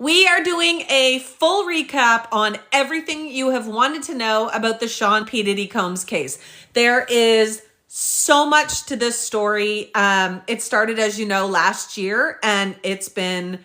We are doing a full recap on everything you have wanted to know about the Sean P Diddy Combs case. There is so much to this story. It started, as you know, last year, and it's been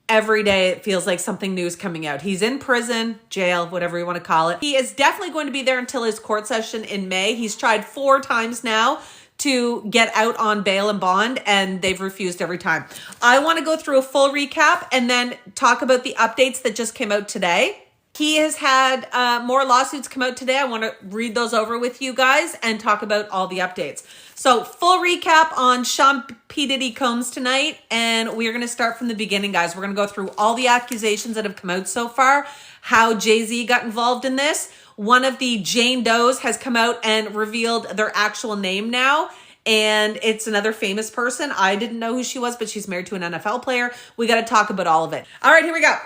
every day. It feels like something new is coming out. He's in prison, jail, whatever you want to call it. He is definitely going to be there until his court session in May. He's tried 4 times now to get out on bail and bond, and they've refused every time. I want to go through a full recap and then talk about the updates that just came out today. He has had more lawsuits come out today. I want to read those over with you guys and talk about all the updates. So full recap on Sean P Diddy Combs tonight, and we're going to start from the beginning, guys. We're going to go through all the accusations that have come out so far, how Jay-Z got involved in this. One of the Jane Does has come out and revealed their actual name now, and it's another famous person. I didn't know who she was, but she's married to an NFL player. We got to talk about all of it. All right, here we go.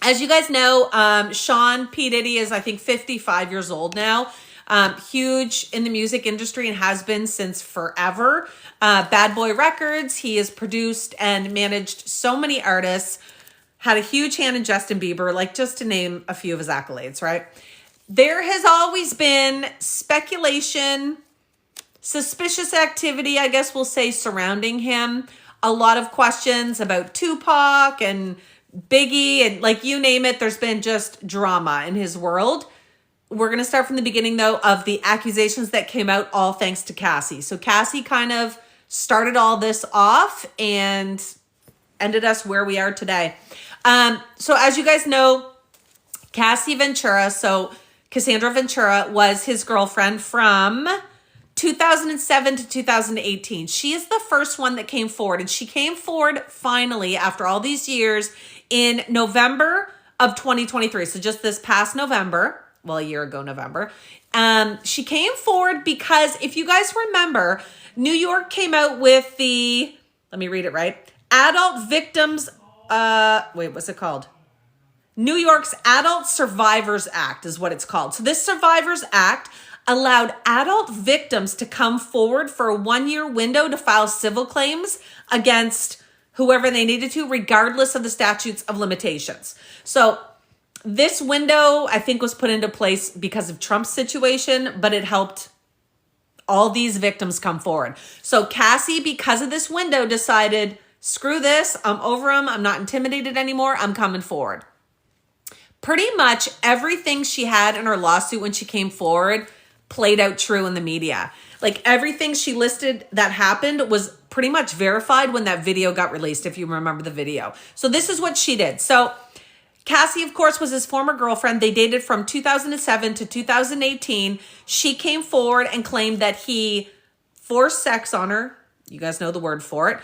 As you guys know, Sean P. Diddy is, I think, 55 years old now. Huge in the music industry and has been since forever. Bad Boy Records, he has produced and managed so many artists, had a huge hand in Justin Bieber, like just to name a few of his accolades, right? There has always been speculation, suspicious activity, I guess we'll say, surrounding him. A lot of questions about Tupac and Biggie and like you name it. There's been just drama in his world. We're going to start from the beginning, though, of the accusations that came out, all thanks to Cassie. So Cassie kind of started all this off and ended us where we are today. So as you guys know, Cassie Ventura, so Cassandra Ventura was his girlfriend from 2007 to 2018. She is the first one that came forward, and she came forward finally after all these years in November of 2023. So just this past November, well, a year ago November, she came forward because if you guys remember, New York came out with the, let me read it right, Adult Victims, what's it called? New York's Adult Survivors Act is what it's called. So this Survivors Act allowed adult victims to come forward for a 1-year window to file civil claims against whoever they needed to, regardless of the statutes of limitations. So this window, I think, was put into place because of Trump's situation, but it helped all these victims come forward. So Cassie, because of this window, decided, screw this, I'm over them, I'm not intimidated anymore, I'm coming forward. Pretty much everything she had in her lawsuit when she came forward played out true in the media. Like everything she listed that happened was pretty much verified when that video got released, if you remember the video. So this is what she did. So Cassie, of course, was his former girlfriend. They dated from 2007 to 2018. She came forward and claimed that he forced sex on her. You guys know the word for it.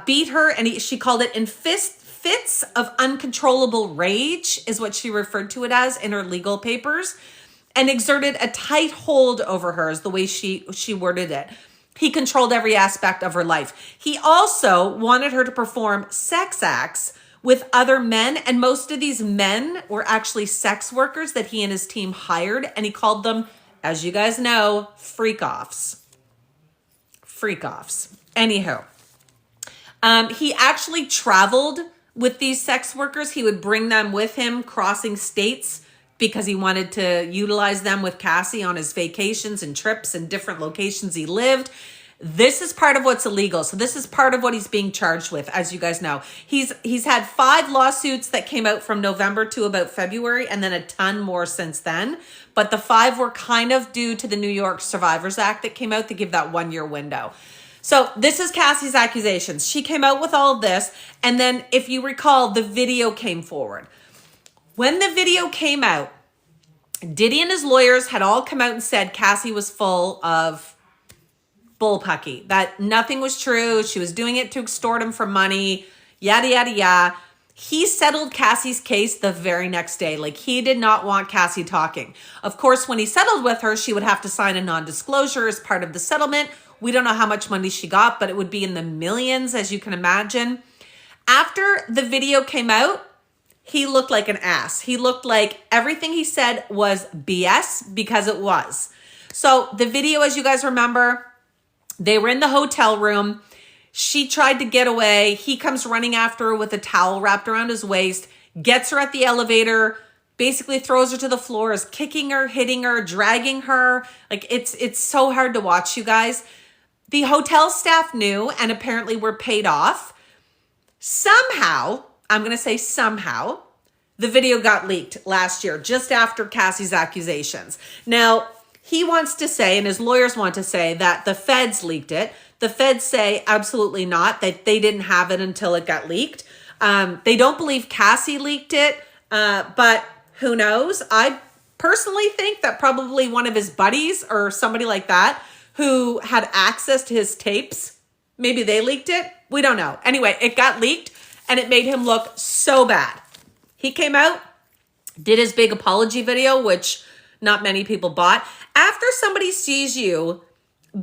Beat her, and she called it in fits of uncontrollable rage, is what she referred to it as in her legal papers, and exerted a tight hold over her, is the way she worded it. He controlled every aspect of her life. He also wanted her to perform sex acts with other men, and most of these men were actually sex workers that he and his team hired, and he called them, as you guys know, freak-offs. Freak-offs. Anywho, he actually traveled with these sex workers. He would bring them with him crossing states because he wanted to utilize them with Cassie on his vacations and trips and different locations he lived. This is part of what's illegal. So this is part of what he's being charged with, as you guys know. He's had 5 lawsuits that came out from November to about February, and then a ton more since then. But the 5 were kind of due to the New York Survivors Act that came out to give that 1-year window. So this is Cassie's accusations. She came out with all of this, and then if you recall, the video came forward. When the video came out, Diddy and his lawyers had all come out and said Cassie was full of bullpucky, that nothing was true. She was doing it to extort him for money, yada, yada, yada. He settled Cassie's case the very next day. Like, he did not want Cassie talking. Of course, when he settled with her, she would have to sign a non-disclosure as part of the settlement. We don't know how much money she got, but it would be in the millions, as you can imagine. After the video came out, he looked like an ass. He looked like everything he said was BS, because it was. So the video, as you guys remember, they were in the hotel room. She tried to get away. He comes running after her with a towel wrapped around his waist, gets her at the elevator, basically throws her to the floor, is kicking her, hitting her, dragging her. Like, it's so hard to watch, you guys. The hotel staff knew and apparently were paid off. Somehow, I'm going to say somehow, the video got leaked last year, just after Cassie's accusations. Now, he wants to say, and his lawyers want to say, that the feds leaked it. The feds say absolutely not, that they didn't have it until it got leaked. They don't believe Cassie leaked it, but who knows? I personally think that probably one of his buddies or somebody like that who had access to his tapes, maybe they leaked it. We don't know. Anyway, it got leaked and it made him look so bad. He came out, did his big apology video, which not many people bought. After somebody sees you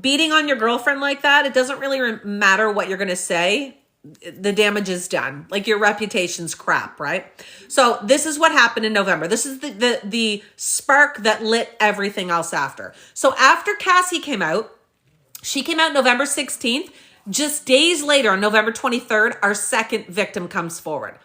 beating on your girlfriend like that, it doesn't really matter what you're going to say. The damage is done. Like, your reputation's crap, right? So this is what happened in November. This is the spark that lit everything else after. So after Cassie came out, she came out November 16th. Just days later, on November 23rd, our second victim comes forward.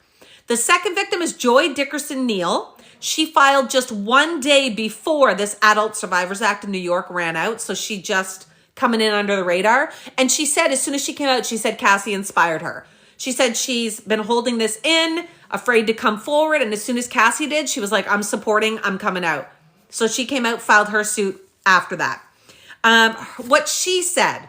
The second victim is Joy Dickerson Neal. She filed just one day before this Adult Survivors Act in New York ran out. So she just coming in under the radar. And she said, as soon as she came out, she said Cassie inspired her. She said she's been holding this in, afraid to come forward. And as soon as Cassie did, she was like, I'm supporting, I'm coming out. So she came out, filed her suit after that. What she said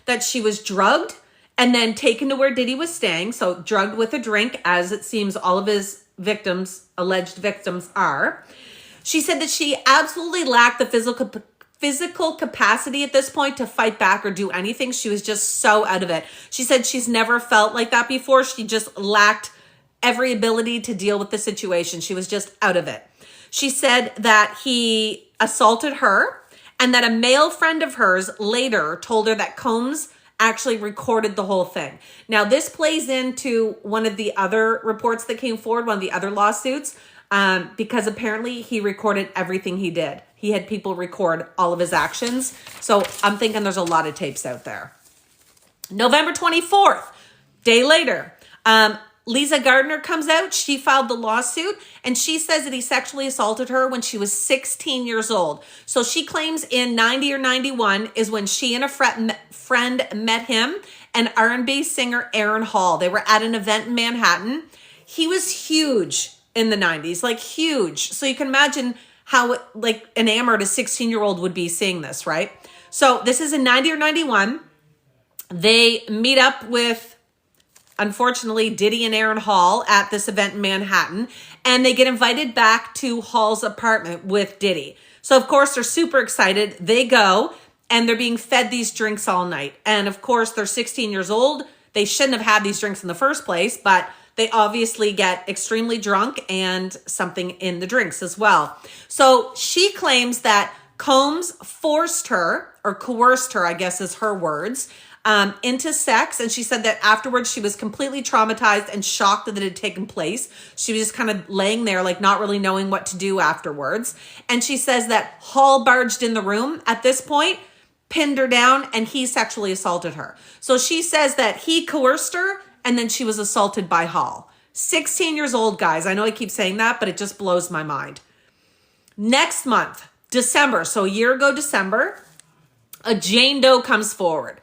that she was drugged and then taken to where Diddy was staying. So drugged with a drink, as it seems all of his victims, alleged victims, are. She said that she absolutely lacked the physical capacity at this point to fight back or do anything. She was just so out of it. She said she's never felt like that before. She just lacked every ability to deal with the situation. She was just out of it. She said that he assaulted her and that a male friend of hers later told her that Combs actually recorded the whole thing. Now, this plays into one of the other reports that came forward, one of the other lawsuits, because apparently he recorded everything he did. He had people record all of his actions. So I'm thinking there's a lot of tapes out there. November 24th, day later, Lisa Gardner comes out. She filed the lawsuit and she says that he sexually assaulted her when she was 16 years old. So she claims in 90 or 91 is when she and a friend met him and R&B singer Aaron Hall. They were at an event in Manhattan. He was huge in the 90s, like huge. So you can imagine how like enamored a 16-year-old would be seeing this, right? So this is in 90 or 91. They meet up with, unfortunately, Diddy and Aaron Hall at this event in Manhattan, and they get invited back to Hall's apartment with Diddy. So of course they're super excited. They go and they're being fed these drinks all night. And of course they're 16 years old. They shouldn't have had these drinks in the first place, but they obviously get extremely drunk and something in the drinks as well. So she claims that Combs forced her, or coerced her, I guess is her words, into sex. And she said that afterwards she was completely traumatized and shocked that it had taken place. She was just kind of laying there, like not really knowing what to do afterwards. And she says that Hall barged in the room at this point, pinned her down, and he sexually assaulted her. So she says that he coerced her and then she was assaulted by Hall. 16 years old, guys. I know I keep saying that, but it just blows my mind. Next month, December, so a year ago December, a Jane Doe comes forward.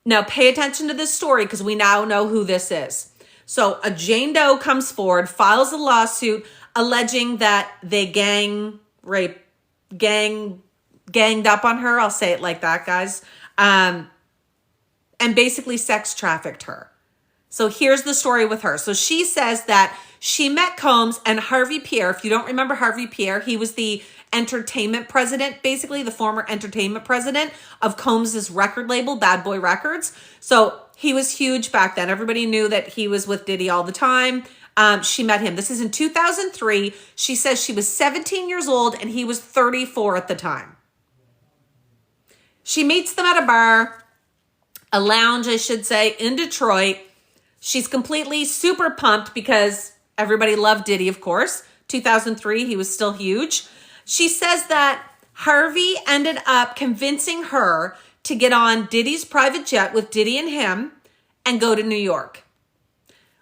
Now pay attention to this story because we now know who this is. So a Jane Doe comes forward, files a lawsuit alleging that they ganged up on her. I'll say it like that, guys. And basically sex trafficked her. So here's the story with her. So she says that she met Combs and Harvey Pierre. If you don't remember Harvey Pierre, he was the entertainment president, basically the former entertainment president of Combs' record label, Bad Boy Records. So he was huge back then. Everybody knew that he was with Diddy all the time. She met him. This is in 2003. She says she was 17 years old and he was 34 at the time. She meets them at a bar, a lounge, I should say, in Detroit. She's completely super pumped because everybody loved Diddy, of course. 2003, he was still huge. She says that Harvey ended up convincing her to get on Diddy's private jet with Diddy and him and go to New York.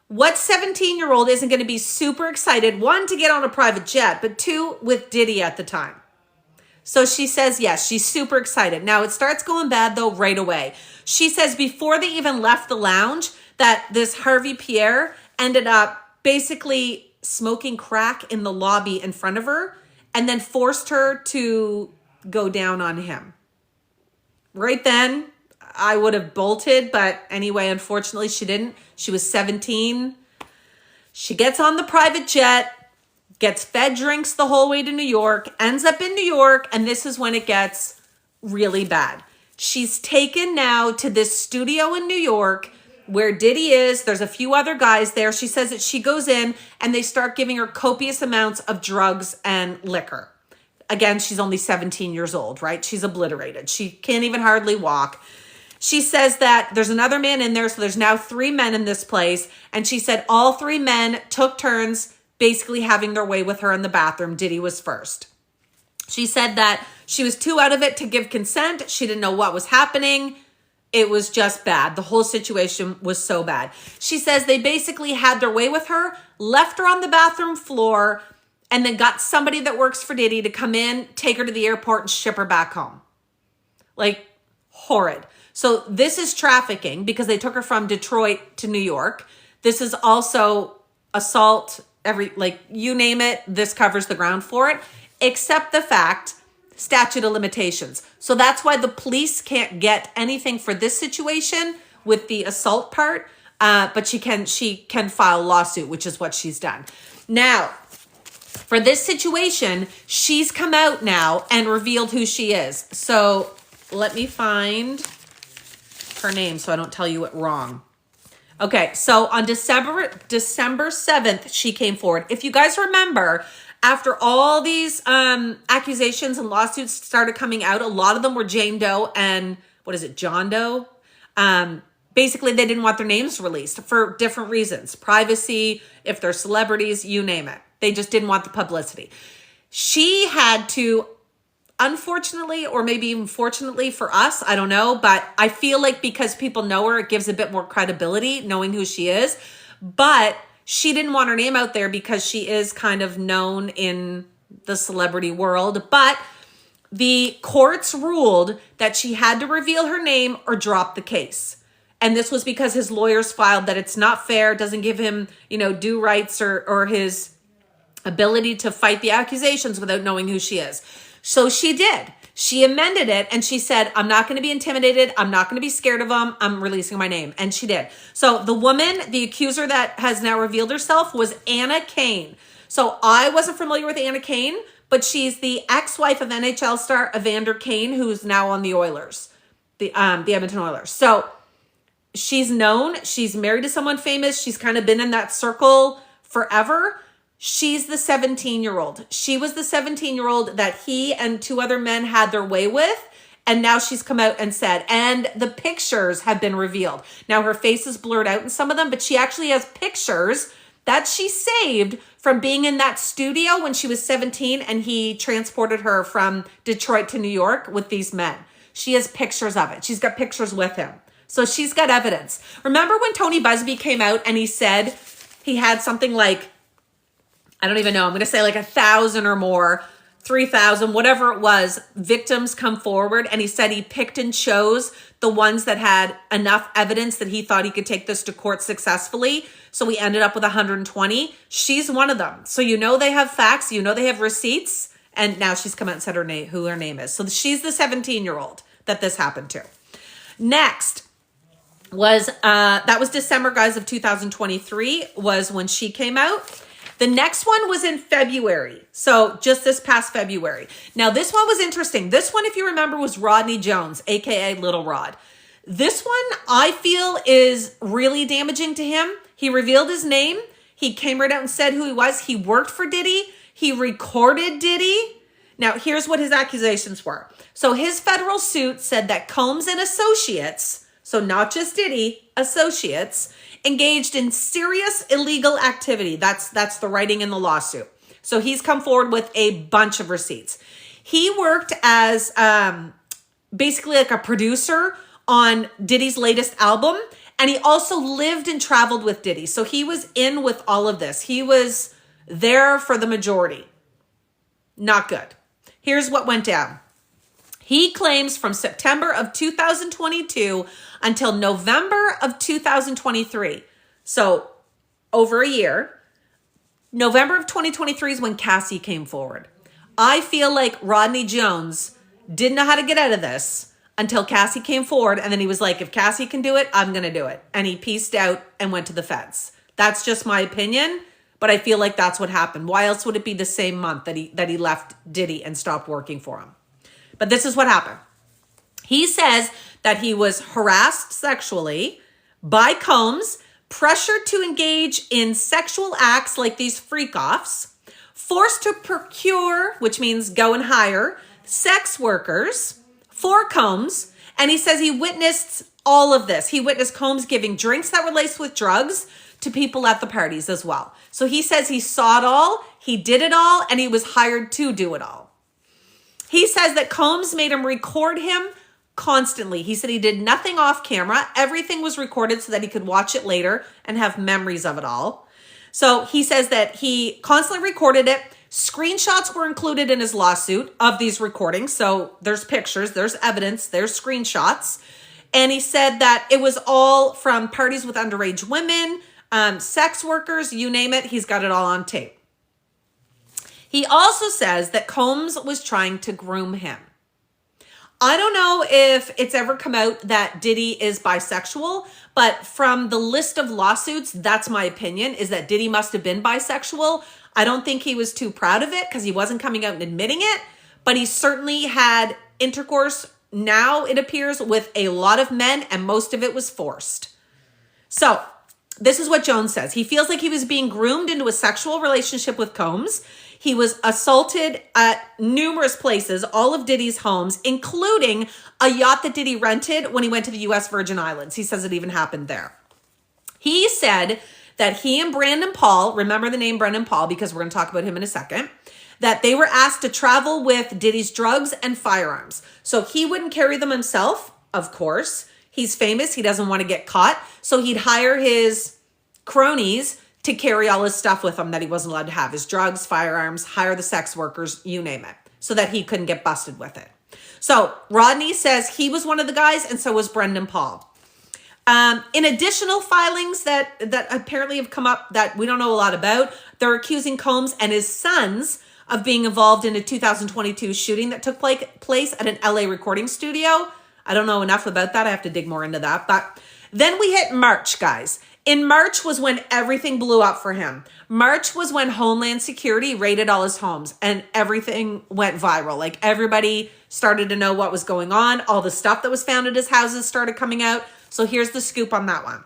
What 17-year-old isn't going to be super excited, one, to get on a private jet, but two, with Diddy at the time? So she says yes, she's super excited. Now it starts going bad though right away. She says before they even left the lounge that this Harvey Pierre ended up basically smoking crack in the lobby in front of her and then forced her to go down on him. Right then, I would have bolted, but anyway, unfortunately she didn't. She was 17. She gets on the private jet, gets fed drinks the whole way to New York, ends up in New York, and this is when it gets really bad. She's taken now to this studio in New York where Diddy is. There's a few other guys there. She says that she goes in and they start giving her copious amounts of drugs and liquor. Again, she's only 17 years old, right? She's obliterated. She can't even hardly walk. She says that there's another man in there, so there's now 3 men in this place. And she said all 3 men took turns basically having their way with her in the bathroom. Diddy was first. She said that she was too out of it to give consent. She didn't know what was happening. It was just bad. The whole situation was so bad. She says they basically had their way with her, left her on the bathroom floor, and then got somebody that works for Diddy to come in, take her to the airport, and ship her back home. Like, horrid. So this is trafficking because they took her from Detroit to New York. This is also assault, you name it, this covers the ground for it, except the fact, statute of limitations. So that's why the police can't get anything for this situation with the assault part, but she can file a lawsuit, which is what she's done. Now, for this situation, she's come out now and revealed who she is. So let me find her name so I don't tell you it wrong. Okay, so on December 7th, she came forward. If you guys remember, after all these accusations and lawsuits started coming out, a lot of them were Jane Doe and, John Doe? Basically, they didn't want their names released for different reasons. Privacy, if they're celebrities, you name it. They just didn't want the publicity. She had to, unfortunately, or maybe even fortunately for us, I don't know, but I feel like because people know her, it gives a bit more credibility knowing who she is. But she didn't want her name out there because she is kind of known in the celebrity world. But the courts ruled that she had to reveal her name or drop the case. And this was because his lawyers filed that it's not fair, doesn't give him, due rights or his ability to fight the accusations without knowing who she is. So she did. She amended it and she said, I'm not going to be intimidated. I'm not going to be scared of them. I'm releasing my name. And she did. So the woman, the accuser that has now revealed herself was Anna Kane. So I wasn't familiar with Anna Kane, but she's the ex-wife of NHL star Evander Kane, who's now on the Oilers, the Edmonton Oilers. So she's known. She's married to someone famous. She's kind of been in that circle forever. She's the 17-year-old. She was the 17-year-old that he and 2 other men had their way with. And now she's come out and said, and the pictures have been revealed. Now her face is blurred out in some of them, but she actually has pictures that she saved from being in that studio when she was 17 and he transported her from Detroit to New York with these men. She has pictures of it. She's got pictures with him. So she's got evidence. Remember when Tony Busby came out and he said he had something like, I don't even know, I'm going to say like 1,000 or more, 3,000, whatever it was, victims come forward. And he said he picked and chose the ones that had enough evidence that he thought he could take this to court successfully. So we ended up with 120. She's one of them. So they have facts, they have receipts. And now she's come out and said who her name is. So she's the 17-year-old that this happened to. Next was, that was December, guys, of 2023 was when she came out. The next one was in February. So just this past February. Now this one was interesting. This one, if you remember, was Rodney Jones, AKA Little Rod. This one I feel is really damaging to him. He revealed his name. He came right out and said who he was. He worked for Diddy. He recorded Diddy. Now here's what his accusations were. So his federal suit said that Combs and Associates, so not just Diddy, Associates, engaged in serious illegal activity. That's the writing in the lawsuit. So he's come forward with a bunch of receipts. He worked as basically like a producer on Diddy's latest album. And he also lived and traveled with Diddy. So he was in with all of this. He was there for the majority. Not good. Here's what went down. He claims from September of 2022 until November of 2023. So over a year. November of 2023 is when Cassie came forward. I feel like Rodney Jones didn't know how to get out of this until Cassie came forward. And then he was like, if Cassie can do it, I'm going to do it. And he pieced out and went to the feds. That's just my opinion. But I feel like that's what happened. Why else would it be the same month that he left Diddy and stopped working for him? But this is what happened. He says that he was harassed sexually by Combs, pressured to engage in sexual acts like these freak-offs, forced to procure, which means go and hire, sex workers for Combs. And he says he witnessed all of this. He witnessed Combs giving drinks that were laced with drugs to people at the parties as well. So he says he saw it all, he did it all, and he was hired to do it all. He says that Combs made him record him constantly. He said he did nothing off camera. Everything was recorded so that he could watch it later and have memories of it all. So he says that he constantly recorded it. Screenshots were included in his lawsuit of these recordings. So there's pictures, there's evidence, there's screenshots. And he said that it was all from parties with underage women, sex workers, you name it. He's got it all on tape. He also says that Combs was trying to groom him. I don't know if it's ever come out that Diddy is bisexual, but from the list of lawsuits, that's my opinion, is that Diddy must have been bisexual. I don't think he was too proud of it because he wasn't coming out and admitting it, but he certainly had intercourse, now it appears, with a lot of men, and most of it was forced. So this is what Jones says. He feels like he was being groomed into a sexual relationship with Combs. He was assaulted at numerous places, all of Diddy's homes, including a yacht that Diddy rented when he went to the U.S. Virgin Islands. He says it even happened there. He said that he and Brandon Paul, remember the name Brandon Paul because we're going to talk about him in a second, that they were asked to travel with Diddy's drugs and firearms. So he wouldn't carry them himself, of course. He's famous. He doesn't want to get caught. So he'd hire his cronies to carry all his stuff with him that he wasn't allowed to have. His drugs, firearms, hire the sex workers, you name it, so that he couldn't get busted with it. So Rodney says he was one of the guys, and so was Brendan Paul. In additional filings that apparently have come up that we don't know a lot about, they're accusing Combs and his sons of being involved in a 2022 shooting that took place at an LA recording studio. I don't know enough about that. I have to dig more into that. But then we hit March, guys. In March was when everything blew up for him. March was when Homeland Security raided all his homes and everything went viral. Like everybody started to know what was going on. All the stuff that was found at his houses started coming out. So here's the scoop on that one.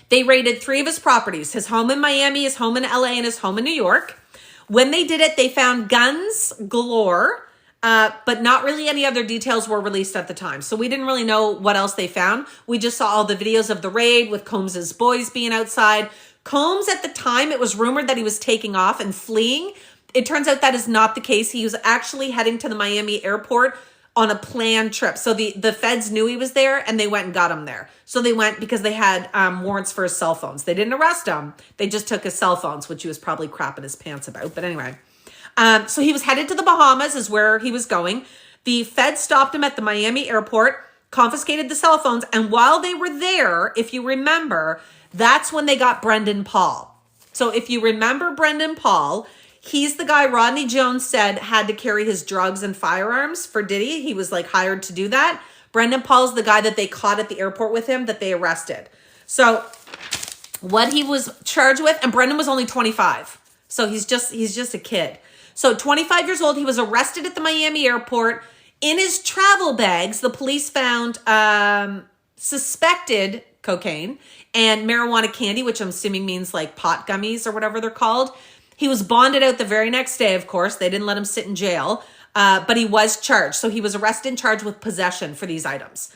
They raided 3 of his properties, his home in Miami, his home in LA, and his home in New York. When they did it, they found guns galore, but not really any other details were released at the time. So we didn't really know what else they found. We just saw all the videos of the raid with Combs's boys being outside. Combs, at the time, it was rumored that he was taking off and fleeing. It turns out that is not the case. He was actually heading to the Miami airport on a planned trip. So the feds knew he was there and they went and got him there. So they went because they had warrants for his cell phones. They didn't arrest him. They just took his cell phones, which he was probably crapping his pants about. But anyway, so he was headed to the Bahamas is where he was going. The feds stopped him at the Miami airport, confiscated the cell phones. And while they were there, if you remember, that's when they got Brendan Paul. So if you remember Brendan Paul, he's the guy Rodney Jones said had to carry his drugs and firearms for Diddy. He was like hired to do that. Brendan Paul's the guy that they caught at the airport with him that they arrested. So what he was charged with, and Brendan was only 25. So he's just a kid. So 25 years old, he was arrested at the Miami airport. In his travel bags, the police found suspected cocaine and marijuana candy, which I'm assuming means like pot gummies or whatever they're called. He was bonded out the very next day, of course. They didn't let him sit in jail, but he was charged. So he was arrested and charged with possession for these items.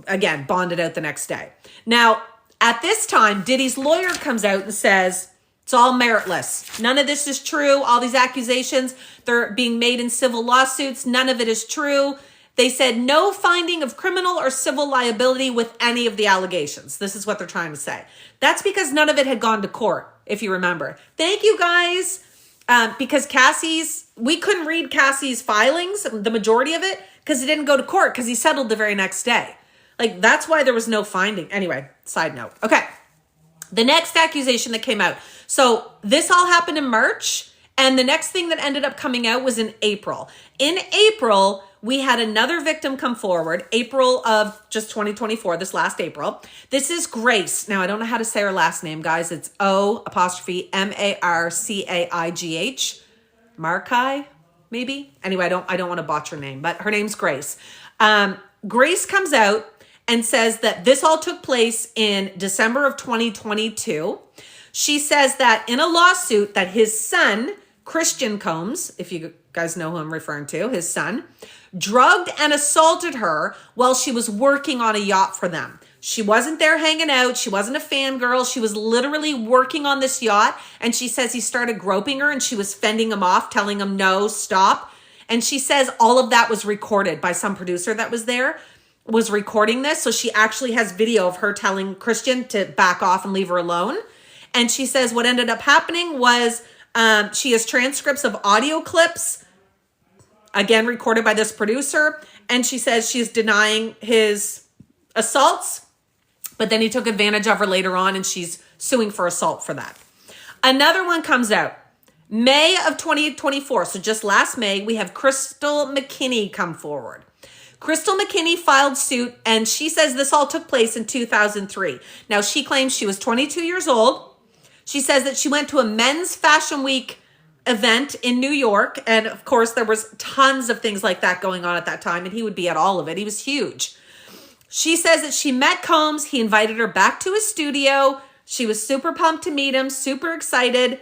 Again, bonded out the next day. Now, at this time, Diddy's lawyer comes out and says, it's all meritless. None of this is true. All these accusations, they're being made in civil lawsuits. None of it is true. They said no finding of criminal or civil liability with any of the allegations. This is what they're trying to say. That's because none of it had gone to court, if you remember. Thank you, guys. Because we couldn't read Cassie's filings, the majority of it, because it didn't go to court because he settled the very next day. Like, that's why there was no finding. Anyway, side note. Okay. The next accusation that came out. So this all happened in March. And the next thing that ended up coming out was in April. In April, we had another victim come forward, April of just 2024, this last April. This is Grace. Now, I don't know how to say her last name, guys. It's O''Marcaigh. Marcaigh, maybe? Anyway, I don't want to botch her name, but her name's Grace. Grace comes out and says that this all took place in December of 2022. She says that in a lawsuit that his son, Christian Combs, if you guys know who I'm referring to, his son, drugged and assaulted her while she was working on a yacht for them. She wasn't there hanging out. She wasn't a fangirl. She was literally working on this yacht. And she says he started groping her and she was fending him off, telling him, no, stop. And she says all of that was recorded by some producer that was there, was recording this. So she actually has video of her telling Christian to back off and leave her alone. And she says what ended up happening was she has transcripts of audio clips, again, recorded by this producer. And she says she's denying his assaults, but then he took advantage of her later on and she's suing for assault for that. Another one comes out May of 2024. So just last May, we have Crystal McKinney come forward. Crystal McKinney filed suit and she says this all took place in 2003. Now she claims she was 22 years old. She says that she went to a men's fashion week event in New York. And of course, there was tons of things like that going on at that time. And he would be at all of it. He was huge. She says that she met Combs. He invited her back to his studio. She was super pumped to meet him, super excited.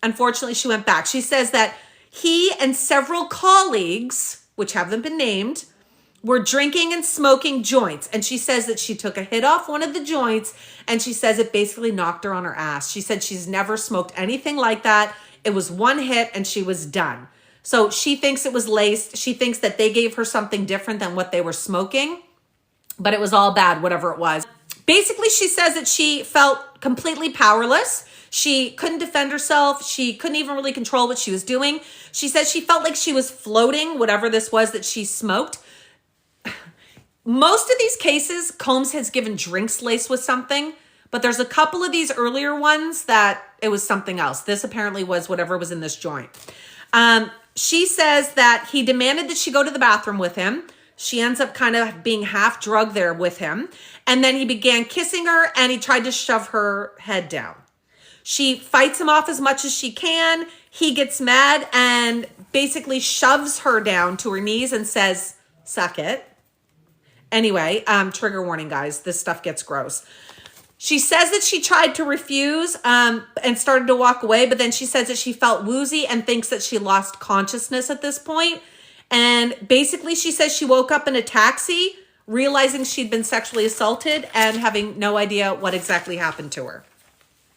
Unfortunately, she went back. She says that he and several colleagues, which haven't been named, were drinking and smoking joints. And she says that she took a hit off one of the joints and she says it basically knocked her on her ass. She said she's never smoked anything like that. It was one hit and she was done. So she thinks it was laced. She thinks that they gave her something different than what they were smoking, but it was all bad, whatever it was. Basically, she says that she felt completely powerless. She couldn't defend herself. She couldn't even really control what she was doing. She says she felt like she was floating, whatever this was that she smoked. Most of these cases, Combs has given drinks laced with something, but there's a couple of these earlier ones that it was something else. This apparently was whatever was in this joint. She says that he demanded that she go to the bathroom with him. She ends up kind of being half drugged there with him. And then he began kissing her and he tried to shove her head down. She fights him off as much as she can. He gets mad and basically shoves her down to her knees and says, suck it. Anyway, trigger warning, guys. This stuff gets gross. She says that she tried to refuse and started to walk away, but then she says that she felt woozy and thinks that she lost consciousness at this point. And basically, she says she woke up in a taxi, realizing she'd been sexually assaulted and having no idea what exactly happened to her.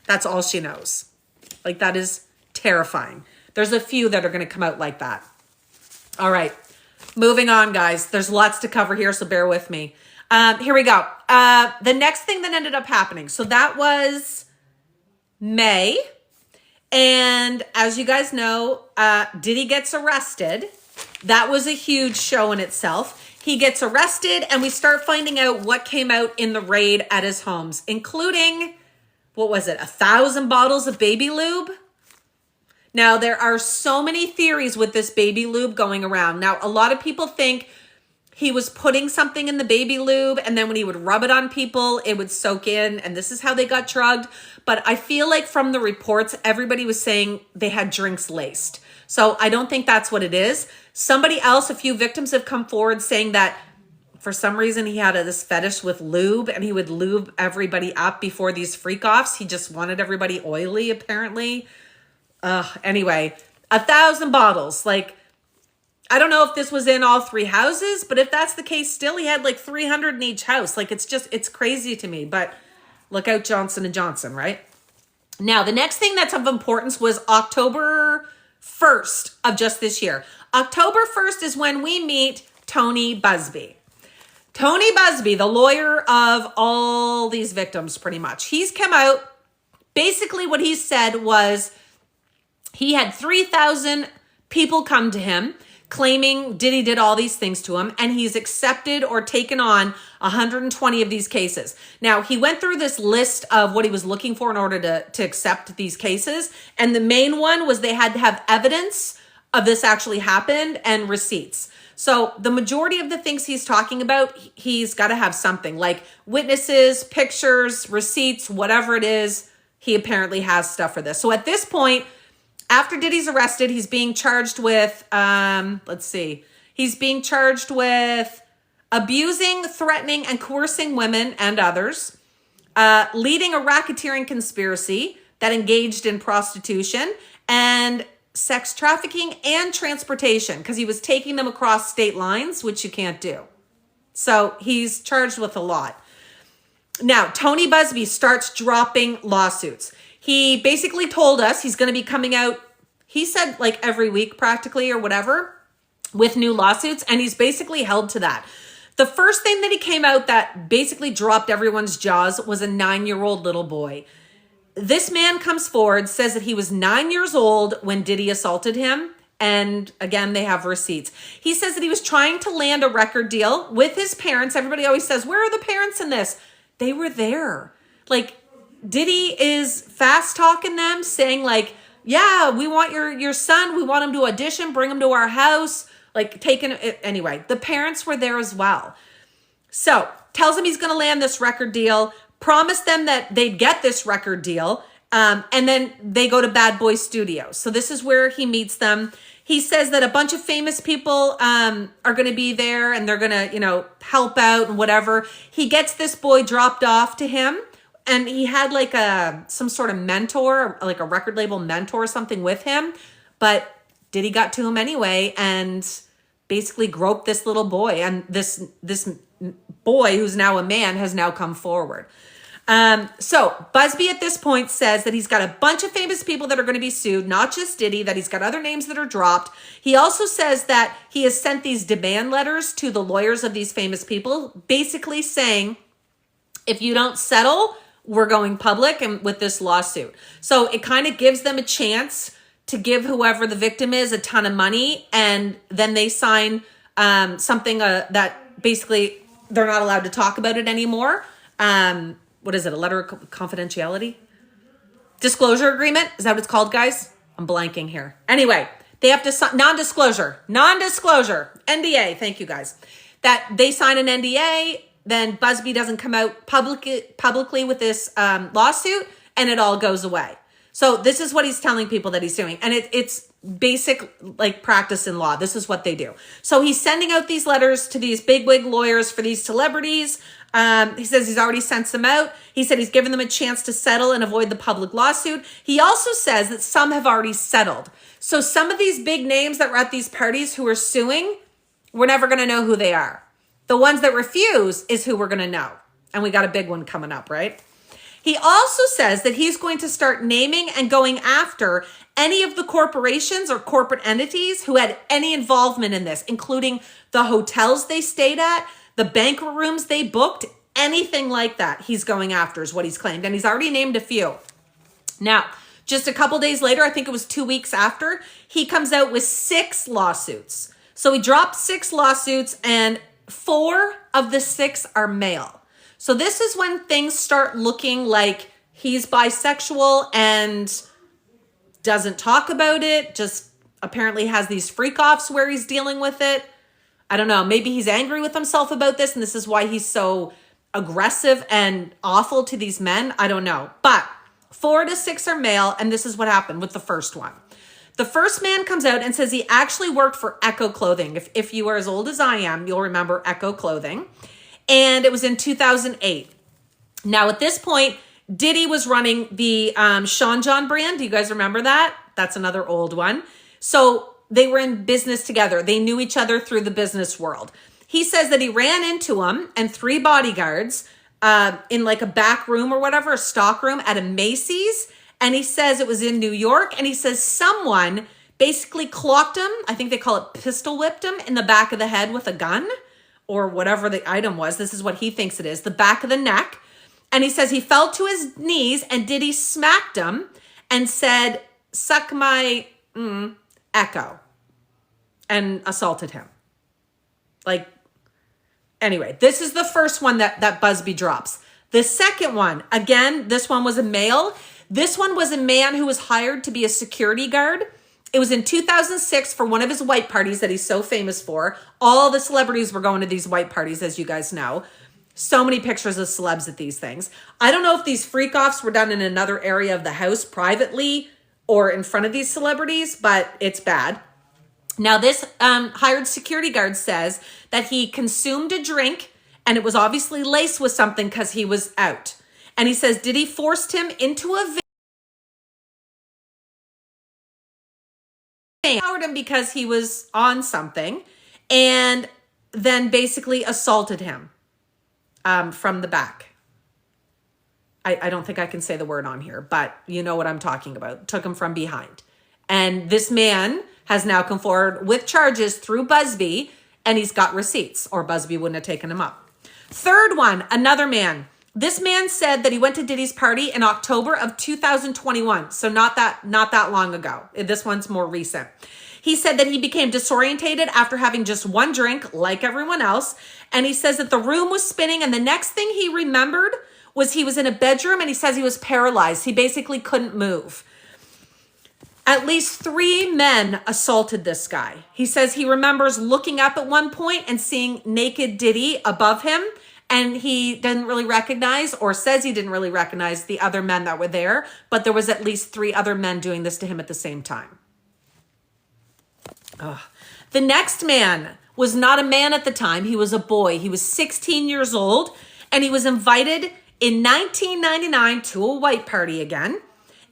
That's all she knows. Like, that is terrifying. There's a few that are going to come out like that. All right. Moving on, guys. There's lots to cover here, so bear with me. Here we go. The next thing that ended up happening. So that was May. And as you guys know, Diddy gets arrested. That was a huge show in itself. He gets arrested and we start finding out what came out in the raid at his homes, including, what was it, 1,000 bottles of baby lube? Now, there are so many theories with this baby lube going around. Now, a lot of people think he was putting something in the baby lube and then when he would rub it on people, it would soak in and this is how they got drugged. But I feel like from the reports, everybody was saying they had drinks laced. So I don't think that's what it is. Somebody else, a few victims have come forward saying that for some reason he had this fetish with lube and he would lube everybody up before these freak-offs. He just wanted everybody oily, apparently. Anyway, 1,000 bottles. Like, I don't know if this was in all three houses, but if that's the case, still he had like 300 in each house. Like, it's crazy to me, but look out Johnson & Johnson, right? Now, the next thing that's of importance was October 1st of just this year. October 1st is when we meet Tony Busby. Tony Busby, the lawyer of all these victims, pretty much. He's come out. Basically, what he said was he had 3,000 people come to him claiming Diddy did all these things to him, and he's accepted or taken on 120 of these cases. Now, he went through this list of what he was looking for in order to accept these cases, and the main one was they had to have evidence of this actually happened and receipts. So the majority of the things he's talking about, he's got to have something like witnesses, pictures, receipts, whatever it is. He apparently has stuff for this. So at this point, after Diddy's arrested, he's being charged with, he's being charged with abusing, threatening, and coercing women and others, leading a racketeering conspiracy that engaged in prostitution and sex trafficking and transportation, because he was taking them across state lines, which you can't do. So he's charged with a lot. Now, Tony Busby starts dropping lawsuits. He basically told us he's going to be coming out, he said like every week practically or whatever, with new lawsuits, and he's basically held to that. The first thing that he came out that basically dropped everyone's jaws was a 9-year-old little boy. This man comes forward, says that he was 9 years old when Diddy assaulted him. And again, they have receipts. He says that he was trying to land a record deal with his parents. Everybody always says, where are the parents in this? They were there. Like, Diddy is fast talking them, saying like, yeah, we want your son. We want him to audition, bring him to our house. Like taking it. Anyway, the parents were there as well. So tells him he's going to land this record deal, promised them that they'd get this record deal. And then they go to Bad Boy Studios. So this is where he meets them. He says that a bunch of famous people are going to be there and they're going to, help out and whatever. He gets this boy dropped off to him, and he had like some sort of mentor, like a record label mentor or something with him. But Diddy got to him anyway and basically groped this little boy. And this boy, who's now a man, has now come forward. So Busby at this point says that he's got a bunch of famous people that are going to be sued, not just Diddy, that he's got other names that are dropped. He also says that he has sent these demand letters to the lawyers of these famous people, basically saying, if you don't settle, we're going public and with this lawsuit. So it kind of gives them a chance to give whoever the victim is a ton of money. And then they sign something that basically they're not allowed to talk about it anymore. What is it? A letter of confidentiality? Disclosure agreement? Is that what it's called, guys? I'm blanking here. Anyway, they have to sign non-disclosure, NDA. Thank you, guys. That they sign an NDA, then Busby doesn't come out publicly with this lawsuit, and it all goes away. So this is what he's telling people that he's doing. And it's basic like practice in law. This is what they do. So he's sending out these letters to these bigwig lawyers for these celebrities. He says he's already sent some out. He said he's given them a chance to settle and avoid the public lawsuit. He also says that some have already settled. So some of these big names that were at these parties who are suing, we're never going to know who they are. The ones that refuse is who we're going to know. And we got a big one coming up, right? He also says that he's going to start naming and going after any of the corporations or corporate entities who had any involvement in this, including the hotels they stayed at, the banquet rooms they booked, anything like that. He's going after is what he's claimed. And he's already named a few. Now, just a couple days later, I think it was 2 weeks after, he comes out with 6 lawsuits. So he dropped 6 lawsuits and 4 of the 6 are male. So this is when things start looking like he's bisexual and doesn't talk about it, just apparently has these freak-offs where he's dealing with it. I don't know. Maybe he's angry with himself about this, and this is why he's so aggressive and awful to these men. I don't know. But 4 to 6 are male, and this is what happened with the first one. The first man comes out and says he actually worked for Echo Clothing. If you are as old as I am, you'll remember Echo Clothing. And it was in 2008. Now, at this point, Diddy was running the Sean John brand. Do you guys remember that? That's another old one. So they were in business together. They knew each other through the business world. He says that he ran into him and 3 bodyguards in like a back room or whatever, a stock room at a Macy's. And he says it was in New York. And he says someone basically clocked him. I think they call it pistol whipped him in the back of the head with a gun or whatever the item was. This is what he thinks it is, the back of the neck. And he says he fell to his knees and Diddy smacked him and said, suck my echo, and assaulted him. Like, anyway, this is the first one that Busby drops. The second one, again, this one was a male. This one was a man who was hired to be a security guard. It was in 2006 for one of his white parties that he's so famous for. All the celebrities were going to these white parties, as you guys know. So many pictures of celebs at these things. I don't know if these freak-offs were done in another area of the house privately or in front of these celebrities, but it's bad. Now, this hired security guard says that he consumed a drink and it was obviously laced with something because he was out. And he says Diddy forced him into a van, powered him because he was on something, and then basically assaulted him from the back. I don't think I can say the word on here, but you know what I'm talking about. Took him from behind. And this man has now come forward with charges through Busby, and he's got receipts, or Busby wouldn't have taken him up. Third one, another man. This man said that he went to Diddy's party in October of 2021, so not that long ago. This one's more recent. He said that he became disorientated after having just one drink, like everyone else, and he says that the room was spinning, and the next thing he remembered was he was in a bedroom, and he says he was paralyzed. He basically couldn't move. At least 3 men assaulted this guy. He says he remembers looking up at one point and seeing naked Diddy above him, and he didn't really recognize, or says he didn't really recognize, the other men that were there, but there was at least 3 other men doing this to him at the same time. Ugh. The next man was not a man at the time. He was a boy. He was 16 years old, and he was invited in 1999 to a white party again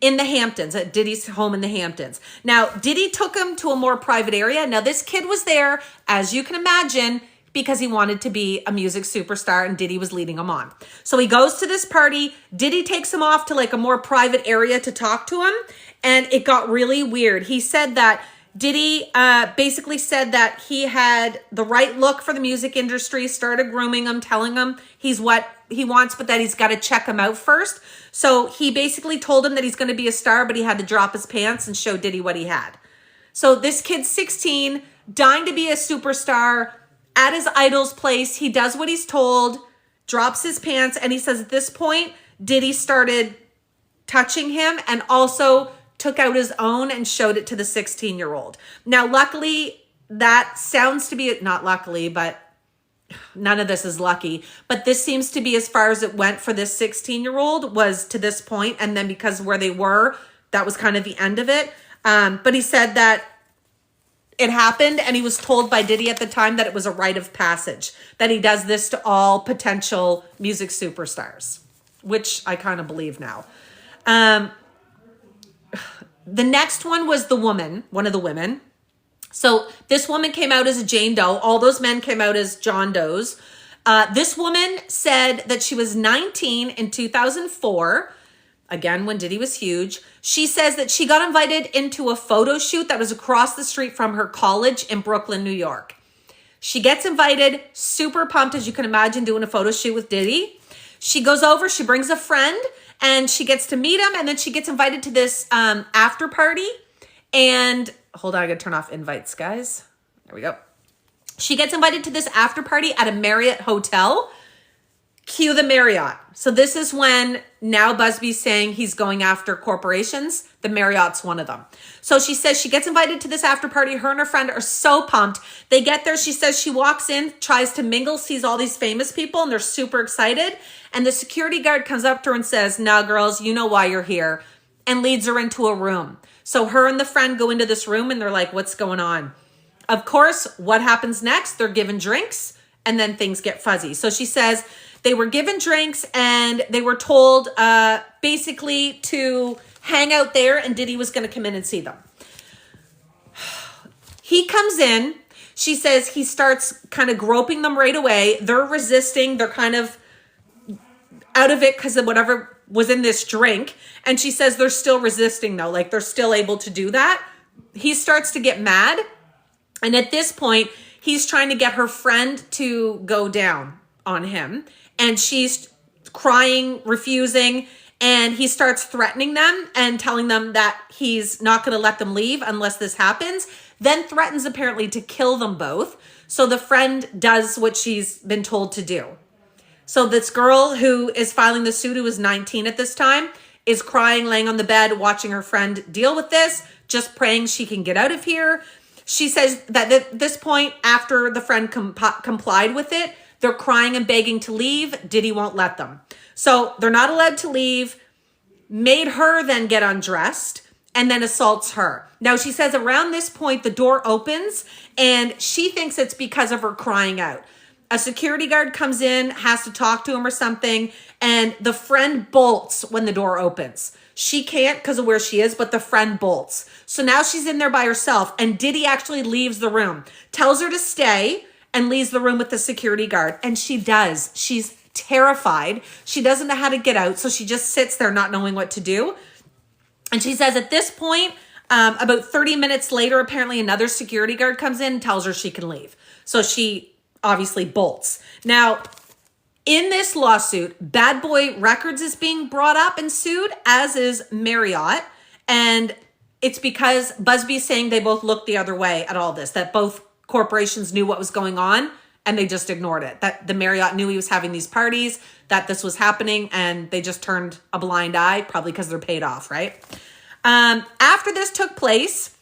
in the Hamptons, at Diddy's home in the Hamptons. Now, Diddy took him to a more private area. Now, this kid was there, as you can imagine, because he wanted to be a music superstar, and Diddy was leading him on. So he goes to this party. Diddy takes him off to like a more private area to talk to him, and it got really weird. He said that Diddy basically said that he had the right look for the music industry, started grooming him, telling him he's what he wants, but that he's got to check him out first. So he basically told him that he's going to be a star, but he had to drop his pants and show Diddy what he had. So this kid's 16, dying to be a superstar, at his idol's place. He does what he's told, drops his pants, and he says at this point, Diddy started touching him and also took out his own and showed it to the 16-year-old. Now, luckily, that sounds to be, not luckily, but none of this is lucky, but this seems to be as far as it went for this 16-year-old, was to this point, and then because where they were, that was kind of the end of it. But he said that it happened, and he was told by Diddy at the time that it was a rite of passage, that he does this to all potential music superstars, which I kind of believe now. The next one was the woman, one of the women. So this woman came out as a Jane Doe. All those men came out as John Does. This woman said that she was 19 in 2004, again, when Diddy was huge. She says that she got invited into a photo shoot that was across the street from her college in Brooklyn, New York. She gets invited, super pumped, as you can imagine, doing a photo shoot with Diddy. She goes over, she brings a friend, and she gets to meet him, and then she gets invited to this after party. And hold on, I gotta turn off invites, guys. There we go. She gets invited to this after party at a Marriott hotel. Cue the Marriott. So this is when now Busby's saying he's going after corporations. The Marriott's one of them. So she says she gets invited to this after party. Her and her friend are so pumped. They get there. She says she walks in, tries to mingle, sees all these famous people, and they're super excited. And the security guard comes up to her and says, "Now, girls, you know why you're here," and leads her into a room. So her and the friend go into this room, and they're like, "What's going on?" Of course, what happens next? They're given drinks, and then things get fuzzy. So she says they were given drinks, and they were told basically to hang out there, and Diddy was going to come in and see them. He comes in. She says he starts kind of groping them right away. They're resisting. They're kind of out of it because of whatever was in this drink. And she says they're still resisting, though. Like, they're still able to do that. he starts to get mad. And at this point, he's trying to get her friend to go down on him. And she's crying, refusing. And he starts threatening them and telling them that he's not going to let them leave unless this happens. Then threatens apparently to kill them both. So the friend does what she's been told to do. So this girl who is filing the suit, who is 19 at this time, is crying, laying on the bed, watching her friend deal with this, just praying she can get out of here. She says that at this point, after the friend complied with it, they're crying and begging to leave. Diddy won't let them. So they're not allowed to leave, made her then get undressed, and then assaults her. Now, she says around this point, the door opens, and she thinks it's because of her crying out. A security guard comes in, has to talk to him or something, and the friend bolts when the door opens. She can't because of where she is, but the friend bolts. So now she's in there by herself, and Diddy actually leaves the room, tells her to stay, and leaves the room with the security guard. And she does. She's terrified. She doesn't know how to get out, so she just sits there not knowing what to do. And she says at this point, about 30 minutes later, apparently another security guard comes in and tells her she can leave. So she obviously bolts. Now, in this lawsuit, Bad Boy Records is being brought up and sued, as is Marriott. And it's because Busby is saying they both looked the other way at all this, that both corporations knew what was going on and they just ignored it. That the Marriott knew he was having these parties, that this was happening, and they just turned a blind eye, probably because they're paid off, right? After this took place,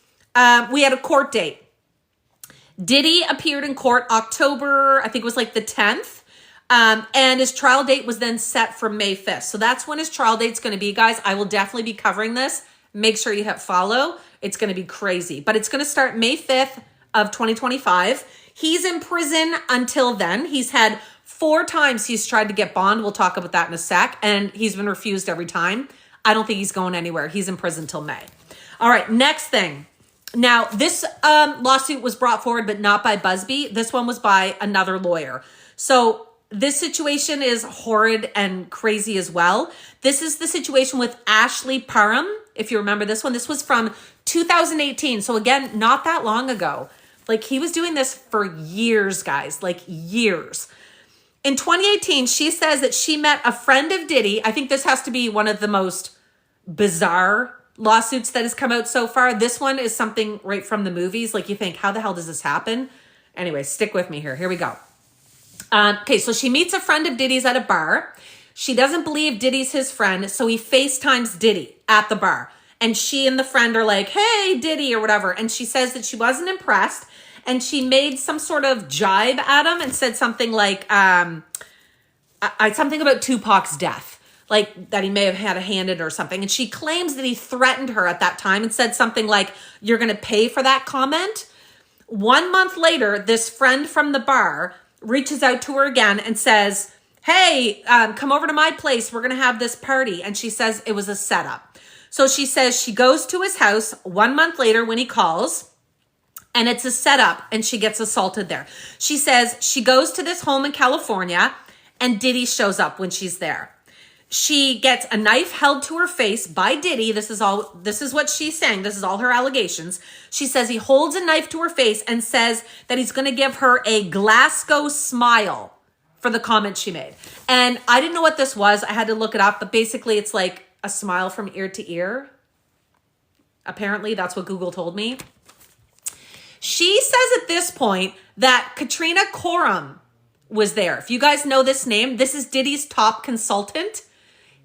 we had a court date. Diddy appeared in court October, I think it was like the 10th. And his trial date was then set for May 5th. So that's when his trial date's going to be, guys. I will definitely be covering this. Make sure you hit follow. It's going to be crazy. But it's going to start May 5th of 2025. He's in prison until then. He's had 4 times he's tried to get bond. We'll talk about that in a sec. And he's been refused every time. I don't think he's going anywhere. He's in prison till May. All right, next thing. Now, this lawsuit was brought forward, but not by Busby. This one was by another lawyer. So this situation is horrid and crazy as well. This is the situation with Ashley Parham. If you remember this one, this was from 2018. So again, not that long ago. Like, he was doing this for years, guys, like years. In 2018, she says that she met a friend of Diddy. I think this has to be one of the most bizarre lawsuits that has come out so far. This one is something right from the movies. Like, you think, how the hell does this happen? Anyway, stick with me here. Here we go. Okay, so she meets a friend of Diddy's at a bar. She doesn't believe Diddy's his friend, so he FaceTimes Diddy at the bar. And she and the friend are like, hey, Diddy, or whatever. And she says that she wasn't impressed. And she made some sort of jibe at him and said something like, something about Tupac's death. Like that he may have had a hand in it or something. And she claims that he threatened her at that time and said something like, you're going to pay for that comment. 1 month later, this friend from the bar reaches out to her again and says, hey, come over to my place. We're going to have this party. And she says it was a setup. So she says she goes to his house 1 month later when he calls, and it's a setup, and she gets assaulted there. She says she goes to this home in California, and Diddy shows up when she's there. She gets a knife held to her face by Diddy. This is what she's saying. This is all her allegations. She says he holds a knife to her face and says that he's going to give her a Glasgow smile for the comment she made. And I didn't know what this was. I had to look it up, but basically it's like a smile from ear to ear. Apparently that's what Google told me. She says at this point that Katrina Coram was there. If you guys know this name, this is Diddy's top consultant.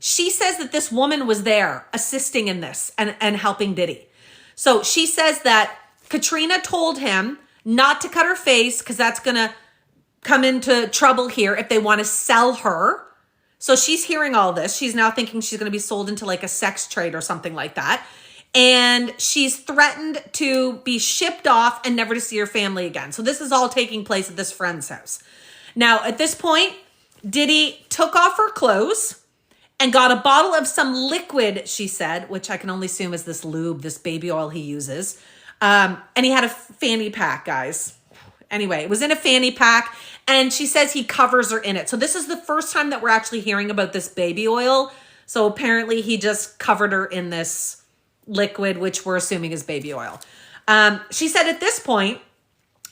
She says that this woman was there assisting in this and helping Diddy. So she says that Katrina told him not to cut her face because that's going to come into trouble here if they want to sell her. So she's hearing all this. She's now thinking she's going to be sold into like a sex trade or something like that. And she's threatened to be shipped off and never to see her family again. So this is all taking place at this friend's house. Now, at this point, Diddy took off her clothes and got a bottle of some liquid, she said, which I can only assume is this lube, this baby oil he uses. And he had a fanny pack, guys. Anyway, it was in a fanny pack, and she says he covers her in it. So this is the first time that we're actually hearing about this baby oil. So apparently he just covered her in this liquid, which we're assuming is baby oil. She said at this point,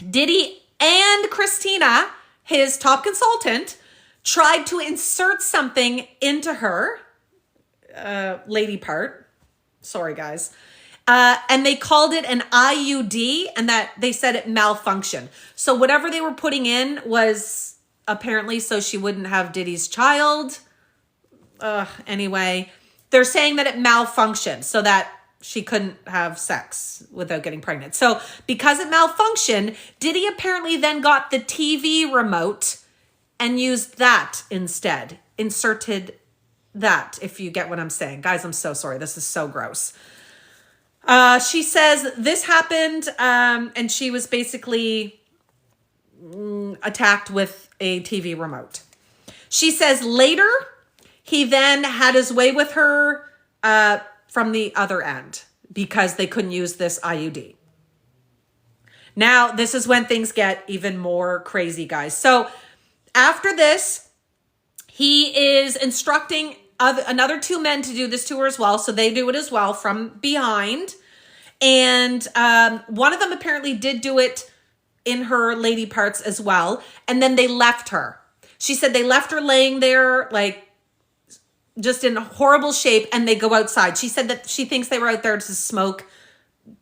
Diddy and Christina, his top consultant, tried to insert something into her lady part. Sorry, guys. And they called it an IUD, and that they said it malfunctioned. So whatever they were putting in was apparently so she wouldn't have Diddy's child. Anyway, they're saying that it malfunctioned so that she couldn't have sex without getting pregnant. So because it malfunctioned, Diddy apparently then got the TV remote and used that instead. Inserted that, if you get what I'm saying. Guys, I'm so sorry. This is so gross. She says this happened and she was basically attacked with a TV remote. She says later he then had his way with her from the other end because they couldn't use this IUD. Now, this is when things get even more crazy, guys. So after this, he is instructing another two men to do this to her as well. So they do it as well from behind. And one of them apparently did do it in her lady parts as well. And then they left her. She said they left her laying there like just in horrible shape, and they go outside. She said that she thinks they were out there to smoke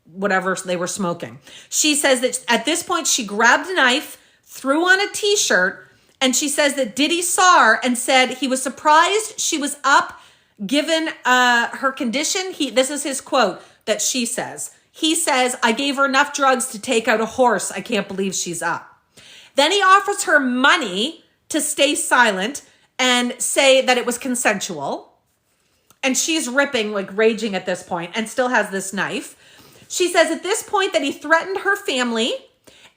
whatever they were smoking. She says that at this point she grabbed a knife, threw on a t-shirt, and she says that Diddy saw her and said he was surprised she was up given her condition. This is his quote that she says. He says, "I gave her enough drugs to take out a horse. I can't believe she's up." Then he offers her money to stay silent and say that it was consensual. And she's ripping, like raging at this point, and still has this knife. She says at this point that he threatened her family,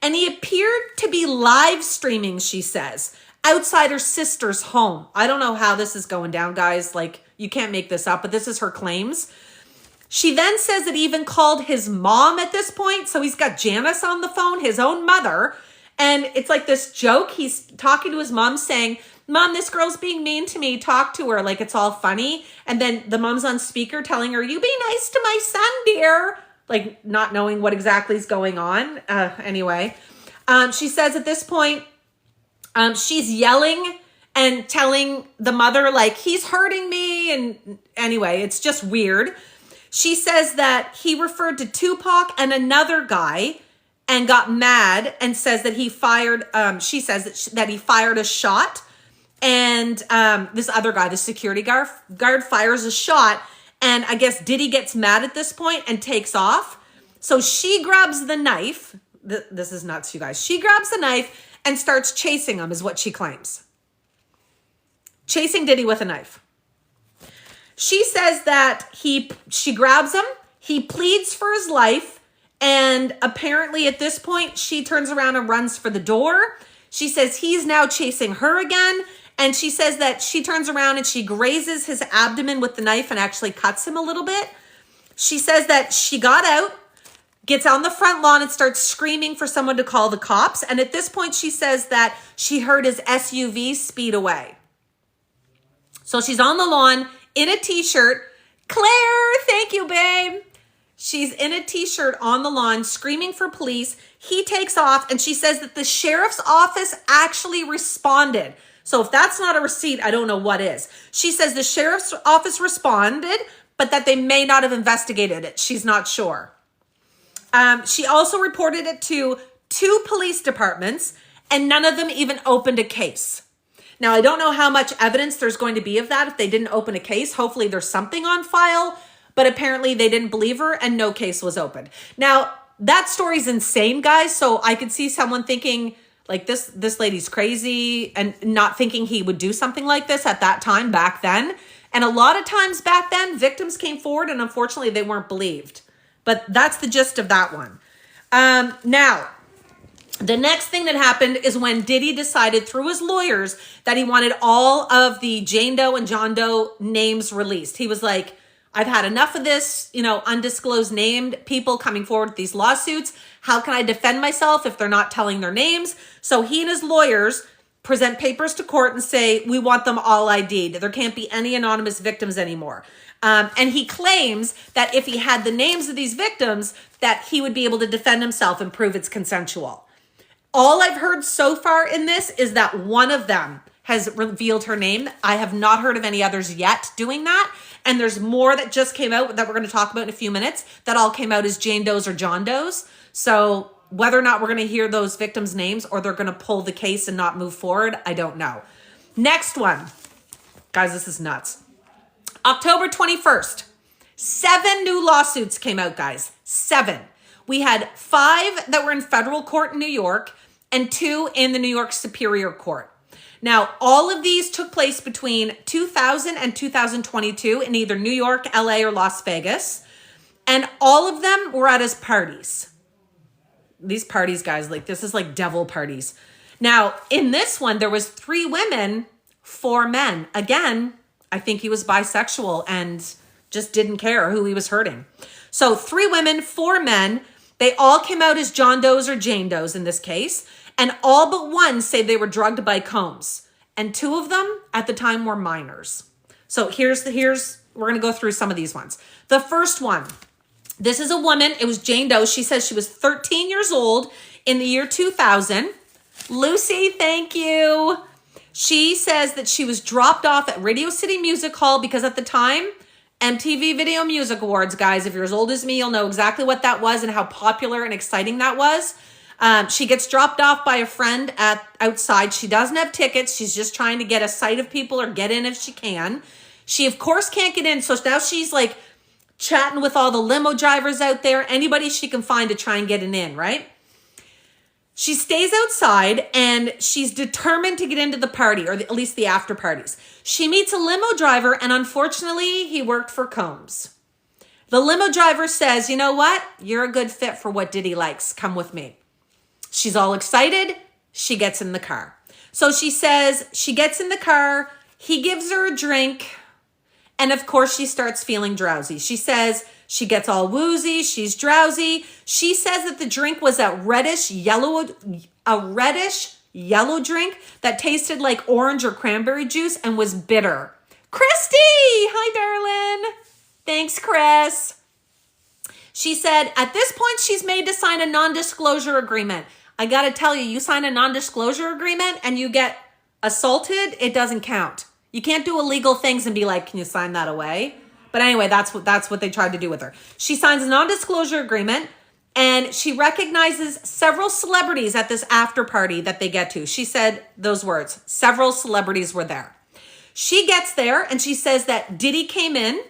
and he appeared to be live streaming, she says, outside her sister's home. I don't know how this is going down, guys. Like, you can't make this up, but this is her claims. She then says that he even called his mom at this point. So he's got Janice on the phone, his own mother. And it's like this joke. He's talking to his mom saying, "Mom, this girl's being mean to me. Talk to her." Like, it's all funny. And then the mom's on speaker telling her, "You be nice to my son, dear." Like, not knowing what exactly is going on. Anyway, she says at this point, she's yelling and telling the mother, like, "He's hurting me." And anyway, it's just weird. She says that he referred to Tupac and another guy and got mad and says that he fired, she says that he fired a shot. And this other guy, the security guard fires a shot. And I guess Diddy gets mad at this point and takes off. So she grabs the knife. This is nuts, you guys. She grabs the knife and starts chasing him, is what she claims. Chasing Diddy with a knife. She says that she grabs him. He pleads for his life. And apparently at this point, she turns around and runs for the door. She says he's now chasing her again. And she says that she turns around and she grazes his abdomen with the knife and actually cuts him a little bit. She says that she got out, gets on the front lawn and starts screaming for someone to call the cops. And at this point, she says that she heard his SUV speed away. So she's on the lawn in a t-shirt. Claire, thank you, babe. She's in a t-shirt on the lawn screaming for police. He takes off, and she says that the sheriff's office actually responded. So if that's not a receipt, I don't know what is. She says the sheriff's office responded, but that they may not have investigated it. She's not sure. She also reported it to 2 police departments, and none of them even opened a case. Now, I don't know how much evidence there's going to be of that if they didn't open a case. Hopefully there's something on file, but apparently they didn't believe her and no case was opened. Now, that story's insane, guys. So I could see someone thinking like this lady's crazy and not thinking he would do something like this at that time back then. And a lot of times back then, victims came forward and unfortunately they weren't believed. But that's the gist of that one. Now, the next thing that happened is when Diddy decided through his lawyers that he wanted all of the Jane Doe and John Doe names released. He was like, I've had enough of this, undisclosed named people coming forward with these lawsuits. How can I defend myself if they're not telling their names? So he and his lawyers present papers to court and say, we want them all ID'd. There can't be any anonymous victims anymore. And he claims that if he had the names of these victims, that he would be able to defend himself and prove it's consensual. All I've heard so far in this is that one of them has revealed her name. I have not heard of any others yet doing that. And there's more that just came out that we're going to talk about in a few minutes that all came out as Jane Does or John Does. So whether or not we're going to hear those victims' names or they're going to pull the case and not move forward, I don't know. Next one. Guys, this is nuts. October 21st, 7 new lawsuits came out, guys. 7. We had 5 that were in federal court in New York and 2 in the New York Superior Court. Now, all of these took place between 2000 and 2022 in either New York, LA, or Las Vegas. And all of them were at his parties. These parties, guys, like this is like devil parties. Now, in this one, there was 3 women, 4 men. Again, I think he was bisexual and just didn't care who he was hurting. So 3 women, 4 men. They all came out as John Does or Jane Does in this case. And all but one say they were drugged by Combs. And 2 of them at the time were minors. So we're going to go through some of these ones. The first one, this is a woman. It was Jane Doe. She says she was 13 years old in the year 2000. Lucy, thank you. She says that she was dropped off at Radio City Music Hall because at the time, MTV Video Music Awards, guys, if you're as old as me, you'll know exactly what that was and how popular and exciting that was. She gets dropped off by a friend outside. She doesn't have tickets. She's just trying to get a sight of people or get in if she can. She, of course, can't get in. So now she's like chatting with all the limo drivers out there, anybody she can find to try and get an in, right? She stays outside and she's determined to get into the party, or at least the after parties. She meets a limo driver and unfortunately, he worked for Combs. The limo driver says, you know what? You're a good fit for what Diddy likes. Come with me. She's all excited. She gets in the car. So she says she gets in the car. He gives her a drink. And of course, she starts feeling drowsy. She says she gets all woozy. She's drowsy. She says that the drink was a reddish yellow drink that tasted like orange or cranberry juice and was bitter. Christy! Hi, darling. Thanks, Chris. She said at this point, she's made to sign a non-disclosure agreement. I got to tell you, you sign a non-disclosure agreement and you get assaulted, it doesn't count. You can't do illegal things and be like, can you sign that away? But anyway, that's what they tried to do with her. She signs a non-disclosure agreement and she recognizes several celebrities at this after party that they get to. She said those words, several celebrities were there. She gets there and she says that Diddy came in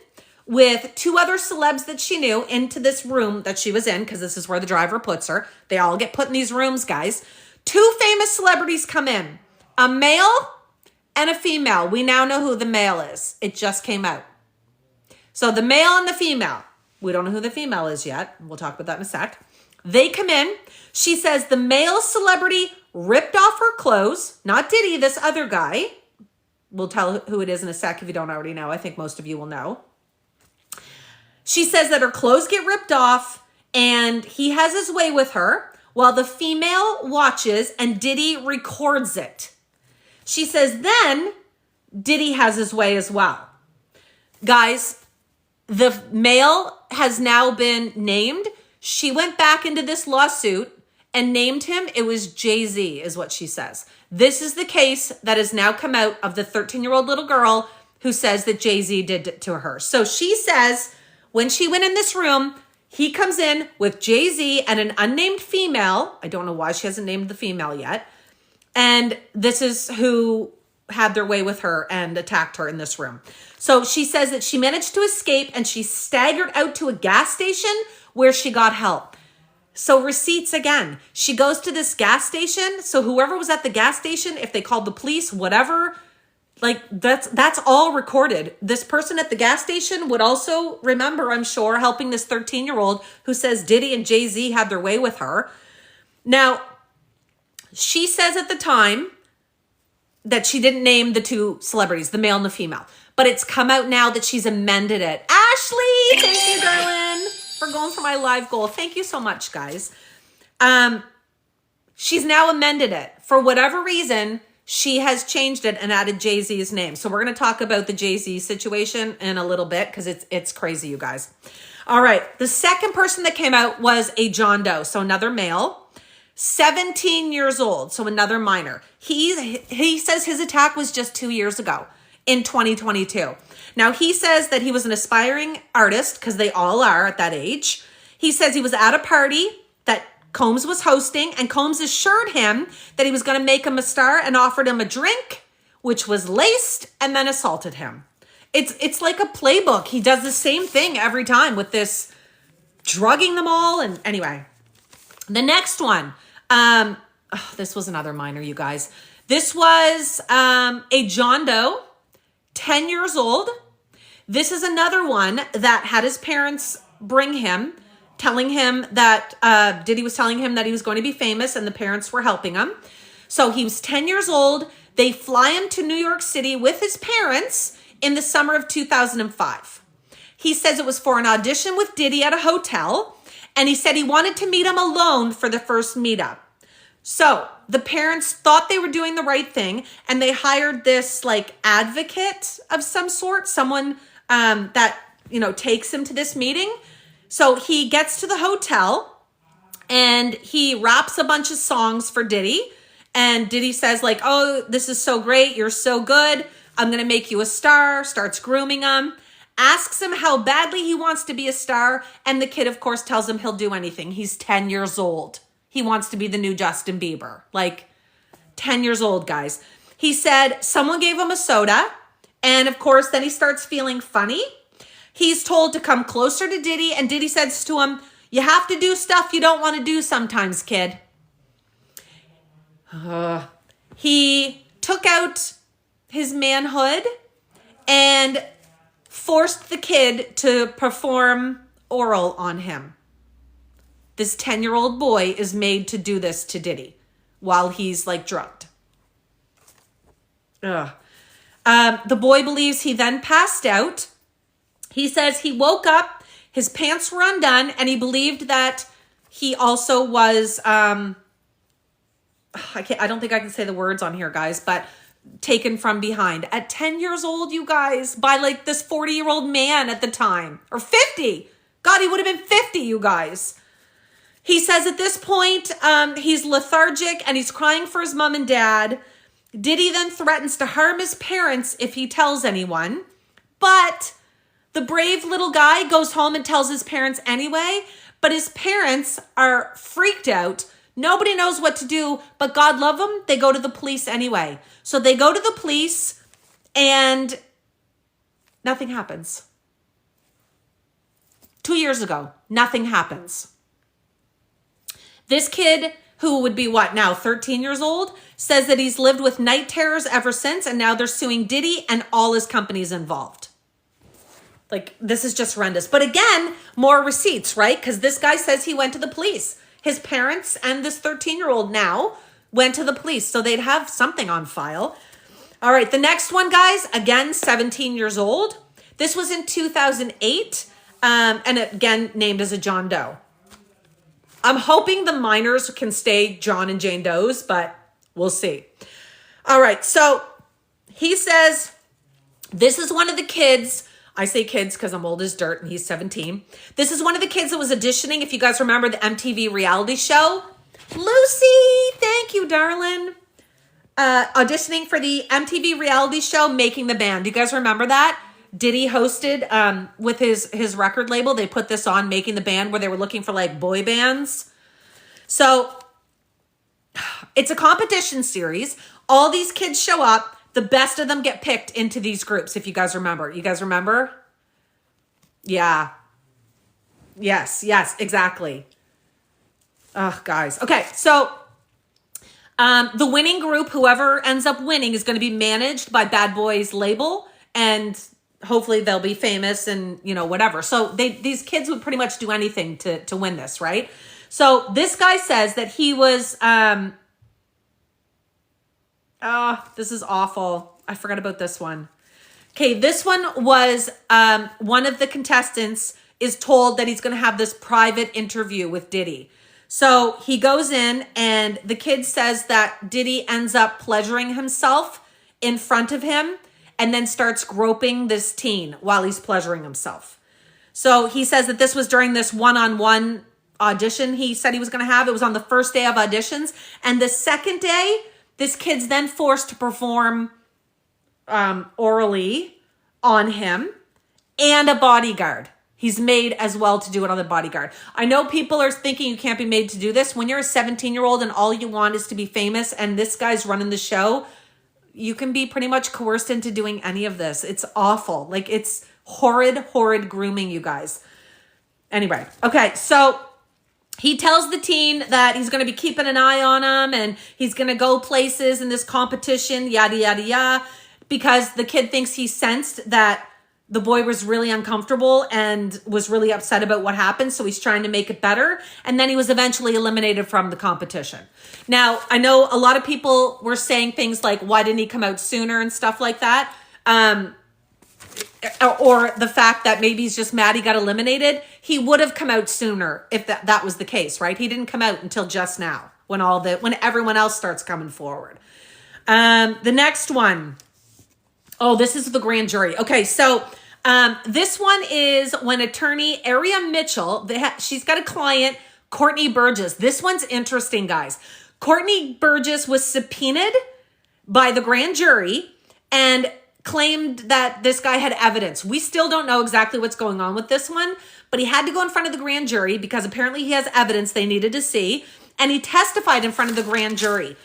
with 2 other celebs that she knew into this room that she was in, because this is where the driver puts her. They all get put in these rooms, guys. 2 famous celebrities come in, a male and a female. We now know who the male is. It just came out. So the male and the female, we don't know who the female is yet. We'll talk about that in a sec. They come in. She says the male celebrity ripped off her clothes, not Diddy, this other guy. We'll tell who it is in a sec if you don't already know. I think most of you will know. She says that her clothes get ripped off and he has his way with her while the female watches and Diddy records it. She says then Diddy has his way as well. Guys, the male has now been named. She went back into this lawsuit and named him. It was Jay-Z is what she says. This is the case that has now come out of the 13-year-old little girl who says that Jay-Z did it to her. So she says when she went in this room, he comes in with Jay-Z and an unnamed female. I don't know why she hasn't named the female yet. And this is who had their way with her and attacked her in this room. So she says that she managed to escape and she staggered out to a gas station where she got help. So receipts again. She goes to this gas station. So whoever was at the gas station, if they called the police, whatever, like that's all recorded. This person at the gas station would also remember, I'm sure, helping this 13-year-old who says Diddy and Jay-Z had their way with her. Now, she says at the time that she didn't name the 2 celebrities, the male and the female. But it's come out now that she's amended it. Ashley, thank you, darling, for going for my live goal. Thank you so much, guys. She's now amended it. For whatever reason, she has changed it and added Jay-Z's name. So we're going to talk about the Jay-Z situation in a little bit because it's crazy, you guys. All right. The second person that came out was a John Doe. So another male, 17 years old. So another minor. He says his attack was just 2 years ago in 2022. Now he says that he was an aspiring artist because they all are at that age. He says he was at a party that Combs was hosting, and Combs assured him that he was going to make him a star and offered him a drink, which was laced, and then assaulted him. It's like a playbook. He does the same thing every time with this drugging them all. And anyway, the next one, this was another minor, you guys. This was a John Doe, 10 years old. This is another one that had his parents bring him, telling him that Diddy was telling him that he was going to be famous and the parents were helping him. So he was 10 years old. They fly him to New York City with his parents in the summer of 2005. He says it was for an audition with Diddy at a hotel, and he said he wanted to meet him alone for the first meetup. So the parents thought they were doing the right thing, and they hired this like advocate of some sort, someone that, takes him to this meeting. So he gets to the hotel and he raps a bunch of songs for Diddy. And Diddy says like, oh, this is so great. You're so good. I'm going to make you a star. Starts grooming him. Asks him how badly he wants to be a star. And the kid, of course, tells him he'll do anything. He's 10 years old. He wants to be the new Justin Bieber. Like 10 years old, guys. He said someone gave him a soda. And of course, then he starts feeling funny. He's told to come closer to Diddy. And Diddy says to him, you have to do stuff you don't want to do sometimes, kid. He took out his manhood and forced the kid to perform oral on him. This 10-year-old boy is made to do this to Diddy while he's like drugged. The boy believes he then passed out. He says he woke up, his pants were undone, and he believed that he also was, I don't think I can say the words on here, guys, but taken from behind at 10 years old, you guys, by like this 40-year-old man at the time, or 50. God, he would have been 50, you guys. He says at this point, he's lethargic and he's crying for his mom and dad. Diddy then threatens to harm his parents if he tells anyone, but the brave little guy goes home and tells his parents anyway, but his parents are freaked out. Nobody knows what to do, but God love them. They go to the police anyway. So they go to the police and nothing happens. 2 years ago, nothing happens. This kid, who would be what now, 13 years old, says that he's lived with night terrors ever since, and now they're suing Diddy and all his companies involved. Like, this is just horrendous. But again, more receipts, right? Because this guy says he went to the police. His parents and this 13-year-old now went to the police, so they'd have something on file. All right, the next one, guys, again, 17 years old. This was in 2008, and again, named as a John Doe. I'm hoping the minors can stay John and Jane Does, but we'll see. All right, so he says, this is one of the kids. I say kids because I'm old as dirt and he's 17. This is one of the kids that was auditioning, if you guys remember the MTV reality show. Lucy, thank you, darling. Auditioning for the MTV reality show, Making the Band. Do you guys remember that? Diddy hosted with his record label. They put this on, Making the Band, where they were looking for like boy bands. So it's a competition series. All these kids show up. The best of them get picked into these groups, if you guys remember. You guys remember? Yeah. Yes, exactly. Oh, guys. Okay, so the winning group, whoever ends up winning, is going to be managed by Bad Boy's label, and hopefully they'll be famous and, whatever. So these kids would pretty much do anything to win this, right? So this guy says that he was... this is awful. I forgot about this one. Okay, this one was one of the contestants is told that he's going to have this private interview with Diddy. So he goes in and the kid says that Diddy ends up pleasuring himself in front of him and then starts groping this teen while he's pleasuring himself. So he says that this was during this one-on-one audition he said he was going to have. It was on the first day of auditions. And the second day, this kid's then forced to perform orally on him and a bodyguard. He's made as well to do it on the bodyguard. I know people are thinking you can't be made to do this. When you're a 17-year-old and all you want is to be famous and this guy's running the show, you can be pretty much coerced into doing any of this. It's awful. Like, it's horrid, horrid grooming, you guys. Anyway, okay, so he tells the teen that he's going to be keeping an eye on him and he's going to go places in this competition, yada, yada, yada, because the kid thinks he sensed that the boy was really uncomfortable and was really upset about what happened. So he's trying to make it better. And then he was eventually eliminated from the competition. Now, I know a lot of people were saying things like, why didn't he come out sooner and stuff like that? Or the fact that maybe he's just mad he got eliminated. He would have come out sooner if that was the case, right? He didn't come out until just now when everyone else starts coming forward. The next one. Oh, this is the grand jury. Okay, so this one is when attorney Aria Mitchell, she's got a client, Courtney Burgess. This one's interesting, guys. Courtney Burgess was subpoenaed by the grand jury and claimed that this guy had evidence. We still don't know exactly what's going on with this one, but he had to go in front of the grand jury because apparently he has evidence they needed to see, and he testified in front of the grand jury.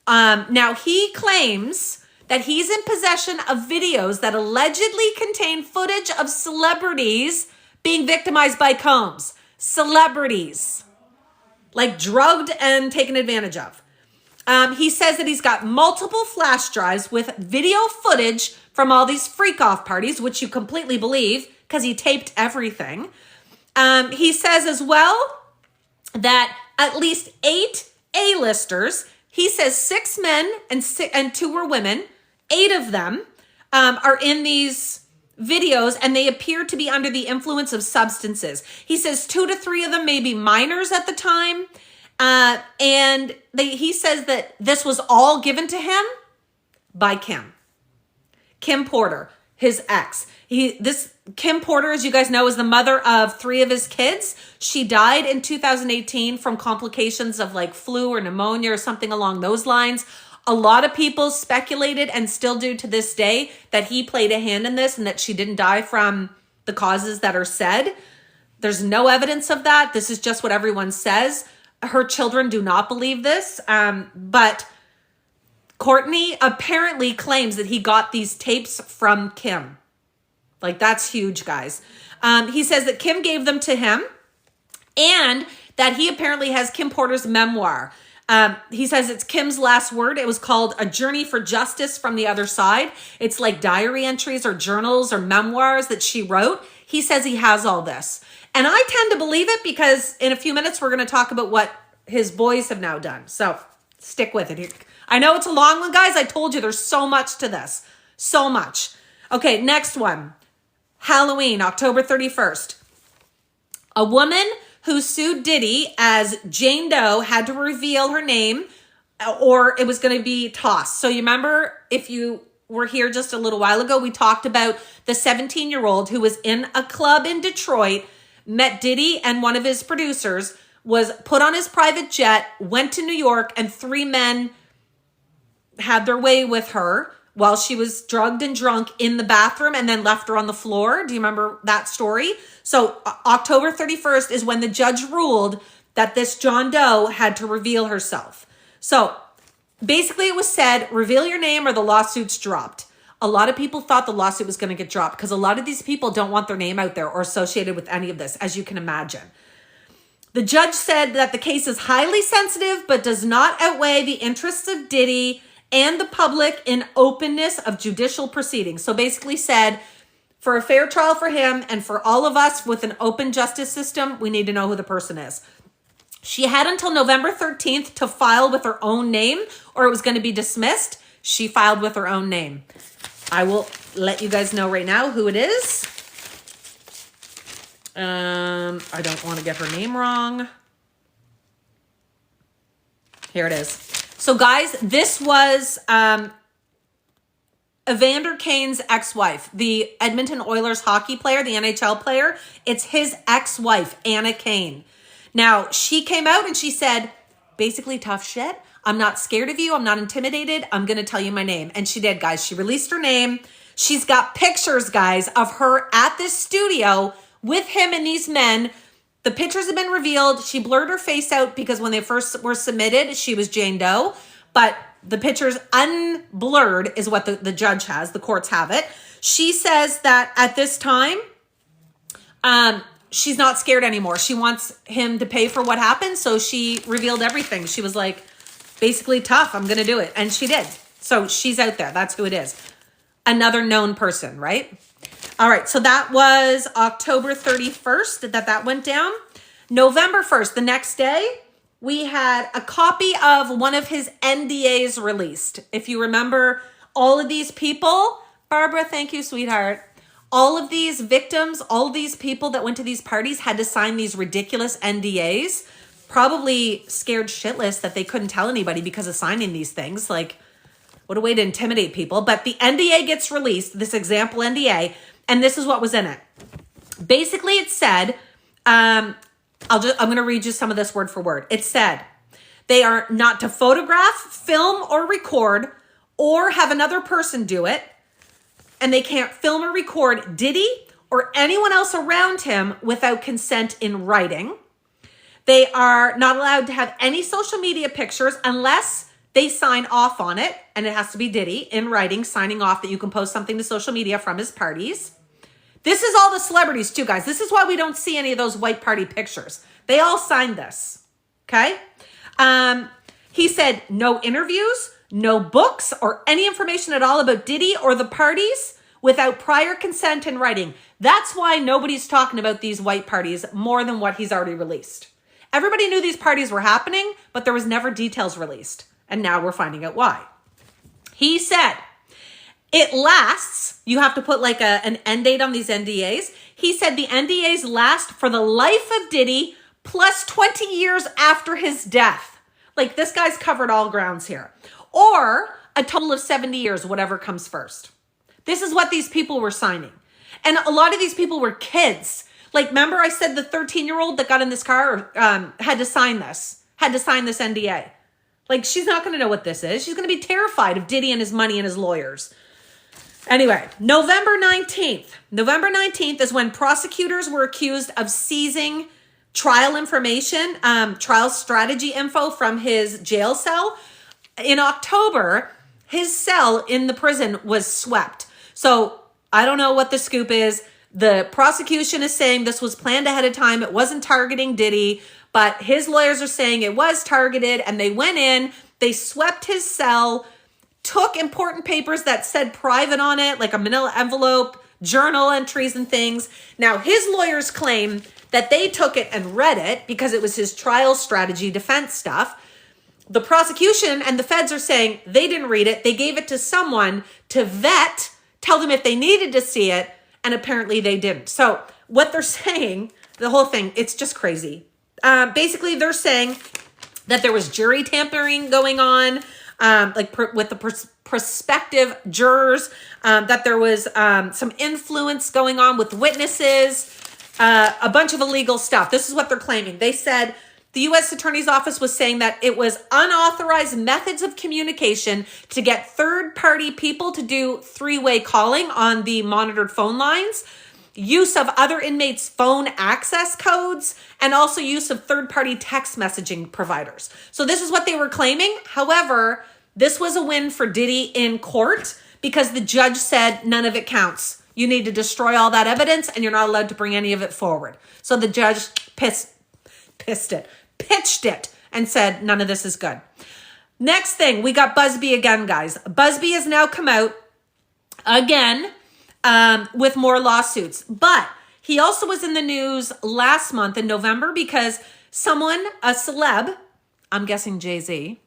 Now, he claims that he's in possession of videos that allegedly contain footage of celebrities being victimized by Combs. Celebrities. Like drugged and taken advantage of. He says that he's got multiple flash drives with video footage from all these freak-off parties, which you completely believe because he taped everything. He says as well that at least 8 A-listers, he says 6 men and 2 were women, 8 of them are in these videos and they appear to be under the influence of substances. He says 2 to 3 of them may be minors at the time. And he says that this was all given to him by Kim Porter, his ex. Kim Porter, as you guys know, is the mother of 3 of his kids. She died in 2018 from complications of like flu or pneumonia or something along those lines. A lot of people speculated and still do to this day that he played a hand in this and that she didn't die from the causes that are said. There's no evidence of that. This is just what everyone says. Her children do not believe this. But Courtney apparently claims that he got these tapes from Kim. Like, that's huge, guys. He says that Kim gave them to him and that he apparently has Kim Porter's memoir. He says it's Kim's last word. It was called A Journey for Justice from the Other Side. It's like diary entries or journals or memoirs that she wrote. He says he has all this. And I tend to believe it because in a few minutes, we're going to talk about what his boys have now done. So stick with it. I know it's a long one, guys. I told you there's so much to this. So much. Okay, next one. Halloween, October 31st. A woman who sued Diddy as Jane Doe had to reveal her name or it was going to be tossed. So you remember, if you were here just a little while ago, we talked about the 17-year-old who was in a club in Detroit, met Diddy and one of his producers, was put on his private jet, went to New York, and 3 men had their way with her while she was drugged and drunk in the bathroom and then left her on the floor. Do you remember that story? So October 31st is when the judge ruled that this John Doe had to reveal herself. So basically it was said, reveal your name or the lawsuit's dropped. A lot of people thought the lawsuit was going to get dropped because a lot of these people don't want their name out there or associated with any of this, as you can imagine. The judge said that the case is highly sensitive, but does not outweigh the interests of Diddy and the public in openness of judicial proceedings. So basically said, for a fair trial for him and for all of us with an open justice system, we need to know who the person is. She had until November 13th to file with her own name or it was going to be dismissed. She filed with her own name. I will let you guys know right now who it is. I don't want to get her name wrong. Here it is. So guys, this was Evander Kane's ex-wife, the Edmonton Oilers hockey player, the NHL player. It's his ex-wife, Anna Kane. Now, she came out and she said, basically, tough shit. I'm not scared of you. I'm not intimidated. I'm going to tell you my name. And she did, guys. She released her name. She's got pictures, guys, of her at this studio with him and these men. The pictures have been revealed. She blurred her face out because when they first were submitted, she was Jane Doe. But the pictures unblurred is what the judge has. The courts have it. She says that at this time, she's not scared anymore. She wants him to pay for what happened. So she revealed everything. She was like, basically, tough. I'm going to do it. And she did. So she's out there. That's who it is. Another known person, right? All right. So that was October 31st that went down. November 1st, the next day, we had a copy of one of his NDAs released. If you remember, all of these people, Barbara, thank you, sweetheart. All of these victims, all these people that went to these parties had to sign these ridiculous NDAs, probably scared shitless that they couldn't tell anybody because of signing these things. Like, what a way to intimidate people. But the NDA gets released, this example NDA, and this is what was in it. Basically, it said, I'm going to read you some of this word for word. It said, they are not to photograph, film, or record, or have another person do it. And they can't film or record Diddy or anyone else around him without consent in writing. They are not allowed to have any social media pictures unless they sign off on it. And it has to be Diddy in writing, signing off that you can post something to social media from his parties. This is all the celebrities too, guys. This is why we don't see any of those white party pictures. They all signed this, okay? He said no interviews, no books, or any information at all about Diddy or the parties without prior consent in writing. That's why nobody's talking about these white parties more than what he's already released. Everybody knew these parties were happening, but there was never details released. And now we're finding out why. He said, it lasts. You have to put like an end date on these NDAs. He said the NDAs last for the life of Diddy plus 20 years after his death. Like, this guy's covered all grounds here. Or a total of 70 years, whatever comes first. This is what these people were signing. And a lot of these people were kids. Like, remember I said the 13-year-old that got in this car had to sign this NDA. Like, she's not going to know what this is. She's going to be terrified of Diddy and his money and his lawyers. Anyway, November 19th is when prosecutors were accused of seizing trial information, trial strategy info from his jail cell. In October, his cell in the prison was swept. So I don't know what the scoop is. The prosecution is saying this was planned ahead of time. It wasn't targeting Diddy, but his lawyers are saying it was targeted, and they went in, they swept his cell, took important papers that said private on it, like a manila envelope, journal entries and things. Now, his lawyers claim that they took it and read it because it was his trial strategy defense stuff. The prosecution and the feds are saying they didn't read it. They gave it to someone to vet, tell them if they needed to see it, and apparently they didn't. So what they're saying, the whole thing, it's just crazy. Basically, they're saying that there was jury tampering going on, with the prospective jurors, that there was some influence going on with witnesses, a bunch of illegal stuff. This is what they're claiming. They said the U.S. Attorney's Office was saying that it was unauthorized methods of communication to get third-party people to do three-way calling on the monitored phone lines, use of other inmates' phone access codes, and also use of third-party text messaging providers. So this is what they were claiming. However, this was a win for Diddy in court because the judge said none of it counts. You need to destroy all that evidence and you're not allowed to bring any of it forward. So the judge pitched it and said none of this is good. Next thing, we got Busby again, guys. Busby has now come out again with more lawsuits. But he also was in the news last month in November because someone, a celeb, I'm guessing Jay-Z,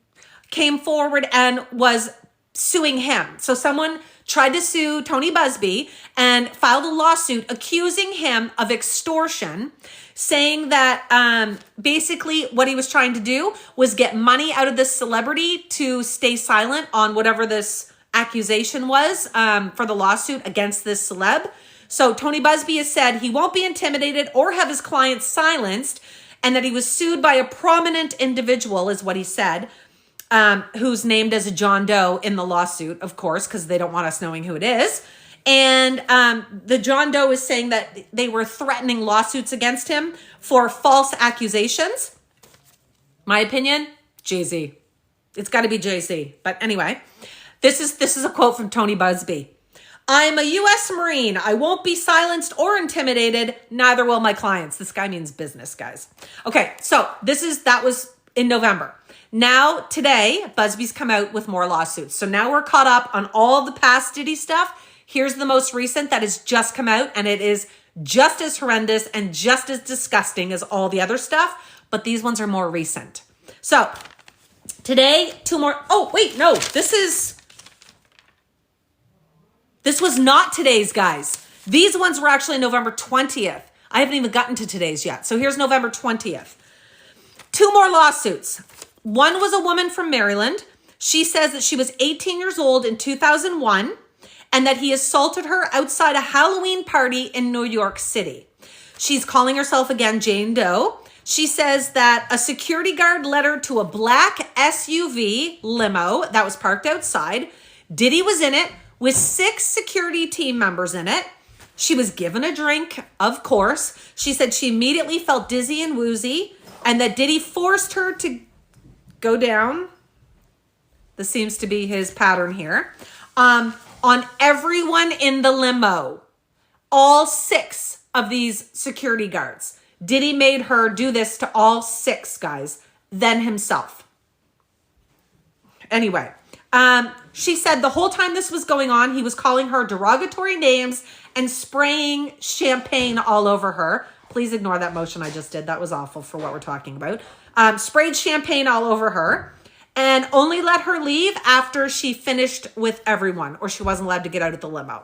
came forward and was suing him. So someone tried to sue Tony Busby and filed a lawsuit accusing him of extortion, saying that basically what he was trying to do was get money out of this celebrity to stay silent on whatever this accusation was for the lawsuit against this celeb. So Tony Busby has said he won't be intimidated or have his clients silenced, and that he was sued by a prominent individual, is what he said, who's named as a John Doe in the lawsuit, of course, because they don't want us knowing who it is. And the John Doe is saying that they were threatening lawsuits against him for false accusations. My opinion, Jay-Z. It's got to be Jay-Z. But anyway, this is a quote from Tony Busby. I'm a U.S. Marine. I won't be silenced or intimidated. Neither will my clients. This guy means business, guys. Okay, so that was in November. Now, today, Busby's come out with more lawsuits. So now we're caught up on all the past Diddy stuff. Here's the most recent that has just come out, and it is just as horrendous and just as disgusting as all the other stuff, but these ones are more recent. So today, two more. Oh, wait, no, this was not today's, guys. These ones were actually November 20th. I haven't even gotten to today's yet. So here's November 20th. Two more lawsuits. One was a woman from Maryland. She says that she was 18 years old in 2001 and that he assaulted her outside a Halloween party in New York City. She's calling herself again Jane Doe. She says that a security guard led her to a black SUV limo that was parked outside. Diddy was in it with 6 security team members in it. She was given a drink, of course. She said she immediately felt dizzy and woozy and that Diddy forced her to go down. This seems to be his pattern here. On everyone in the limo, all 6 of these security guards. Diddy made her do this to all 6 guys, then himself. Anyway, she said the whole time this was going on, he was calling her derogatory names and spraying champagne all over her. Please ignore that motion I just did. That was awful for what we're talking about. Sprayed champagne all over her and only let her leave after she finished with everyone, or she wasn't allowed to get out of the limo.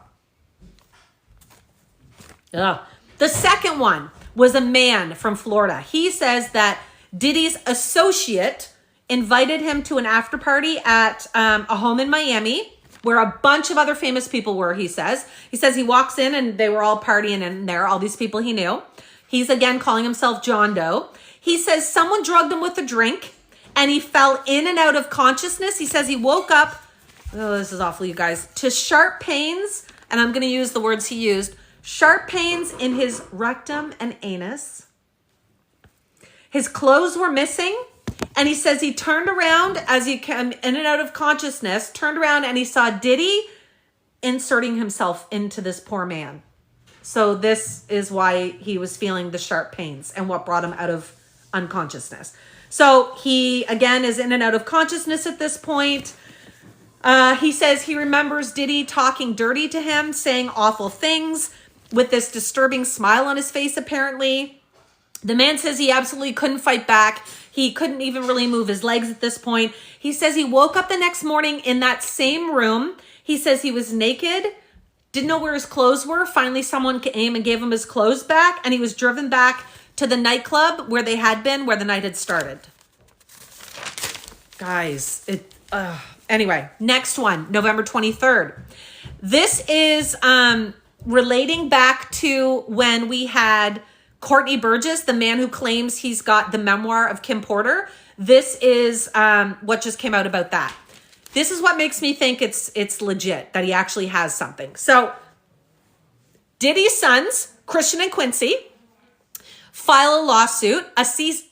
Ugh. The second one was a man from Florida. He says that Diddy's associate invited him to an after party at a home in Miami where a bunch of other famous people were, he says. He says he walks in and they were all partying in there, all these people he knew. He's again calling himself John Doe. He says someone drugged him with a drink and he fell in and out of consciousness. He says he woke up, oh, this is awful, you guys, to sharp pains, and I'm going to use the words he used, sharp pains in his rectum and anus. His clothes were missing, and he says he turned around as he came in and out of consciousness, turned around and he saw Diddy inserting himself into this poor man. So this is why he was feeling the sharp pains and what brought him out of unconsciousness. So he, again, is in and out of consciousness at this point. He says he remembers Diddy talking dirty to him, saying awful things with this disturbing smile on his face, apparently. The man says he absolutely couldn't fight back. He couldn't even really move his legs at this point. He says he woke up the next morning in that same room. He says he was naked, didn't know where his clothes were. Finally, someone came and gave him his clothes back, and he was driven back to the nightclub where they had been, where the night had started. Guys, anyway, next one, November 23rd. This is relating back to when we had Courtney Burgess, the man who claims he's got the memoir of Kim Porter. This is what just came out about that. This is what makes me think it's legit, that he actually has something. So Diddy's sons, Christian and Quincy, file a lawsuit, a cease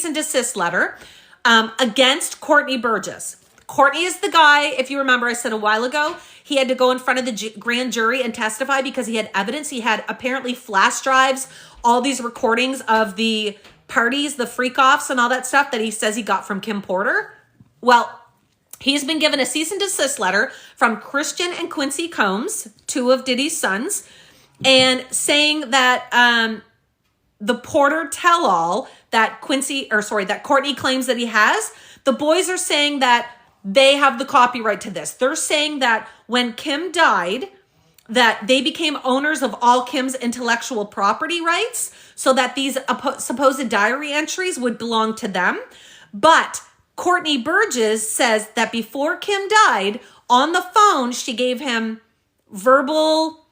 and desist letter against Courtney Burgess. Courtney is the guy, if you remember, I said a while ago, he had to go in front of the grand jury and testify because he had evidence. He had apparently flash drives, all these recordings of the parties, the freak-offs and all that stuff that he says he got from Kim Porter. Well, he's been given a cease and desist letter from Christian and Quincy Combs, 2 of Diddy's sons, and saying that the Porter tell-all that Courtney claims that he has, the boys are saying that they have the copyright to this. They're saying that when Kim died, that they became owners of all Kim's intellectual property rights, so that these supposed diary entries would belong to them. But Courtney Burgess says that before Kim died, on the phone, she gave him verbal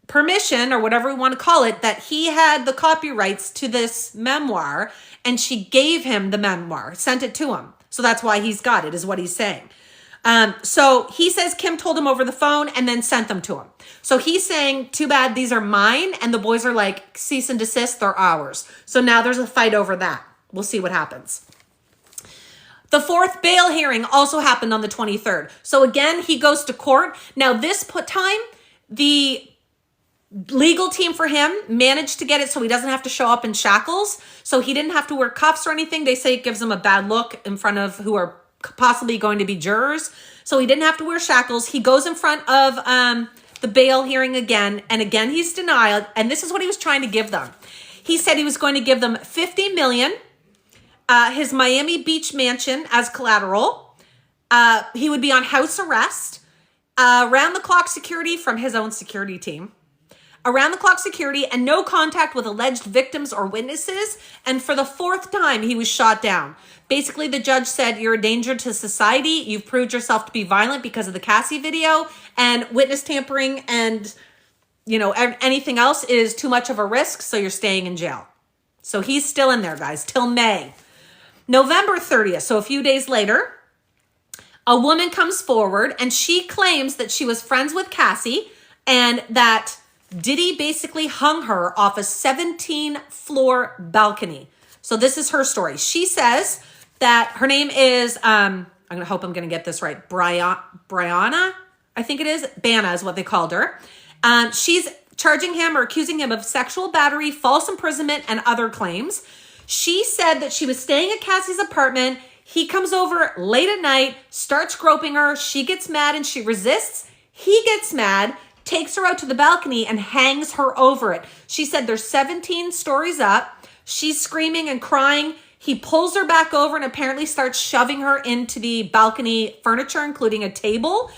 permission, or whatever we want to call it, that he had the copyrights to this memoir, and she gave him the memoir, sent it to him. So that's why he's got it, is what he's saying. So he says Kim told him over the phone and then sent them to him. So he's saying, too bad, these are mine. And the boys are like, cease and desist, they're ours. So now there's a fight over that. We'll see what happens. The fourth bail hearing also happened on the 23rd. So again, he goes to court. Now this time, the legal team for him managed to get it so he doesn't have to show up in shackles. So he didn't have to wear cuffs or anything. They say it gives him a bad look in front of who are possibly going to be jurors. So he didn't have to wear shackles. He goes in front of the bail hearing again. And again, he's denied. And this is what he was trying to give them. He said he was going to give them $50 million, his Miami Beach mansion as collateral. He would be on house arrest, around the clock security from his own security team, around the clock security, and no contact with alleged victims or witnesses. And for the fourth time, he was shot down. Basically, the judge said, you're a danger to society. You've proved yourself to be violent because of the Cassie video, and witness tampering and, you know, anything else is too much of a risk. So you're staying in jail. So he's still in there, guys, till May. November 30th. So a few days later, a woman comes forward and she claims that she was friends with Cassie and that Diddy basically hung her off a 17-floor balcony. So this is her story. She says that her name is, I'm going to hope I'm going to get this right, Brianna, I think it is. Bana is what they called her. She's charging him or accusing him of sexual battery, false imprisonment, and other claims. She said that she was staying at Cassie's apartment. He comes over late at night, starts groping her. She gets mad and she resists. He gets mad, takes her out to the balcony and hangs her over it. She said there's 17 stories up. She's screaming and crying. He pulls her back over and apparently starts shoving her into the balcony furniture, including a table.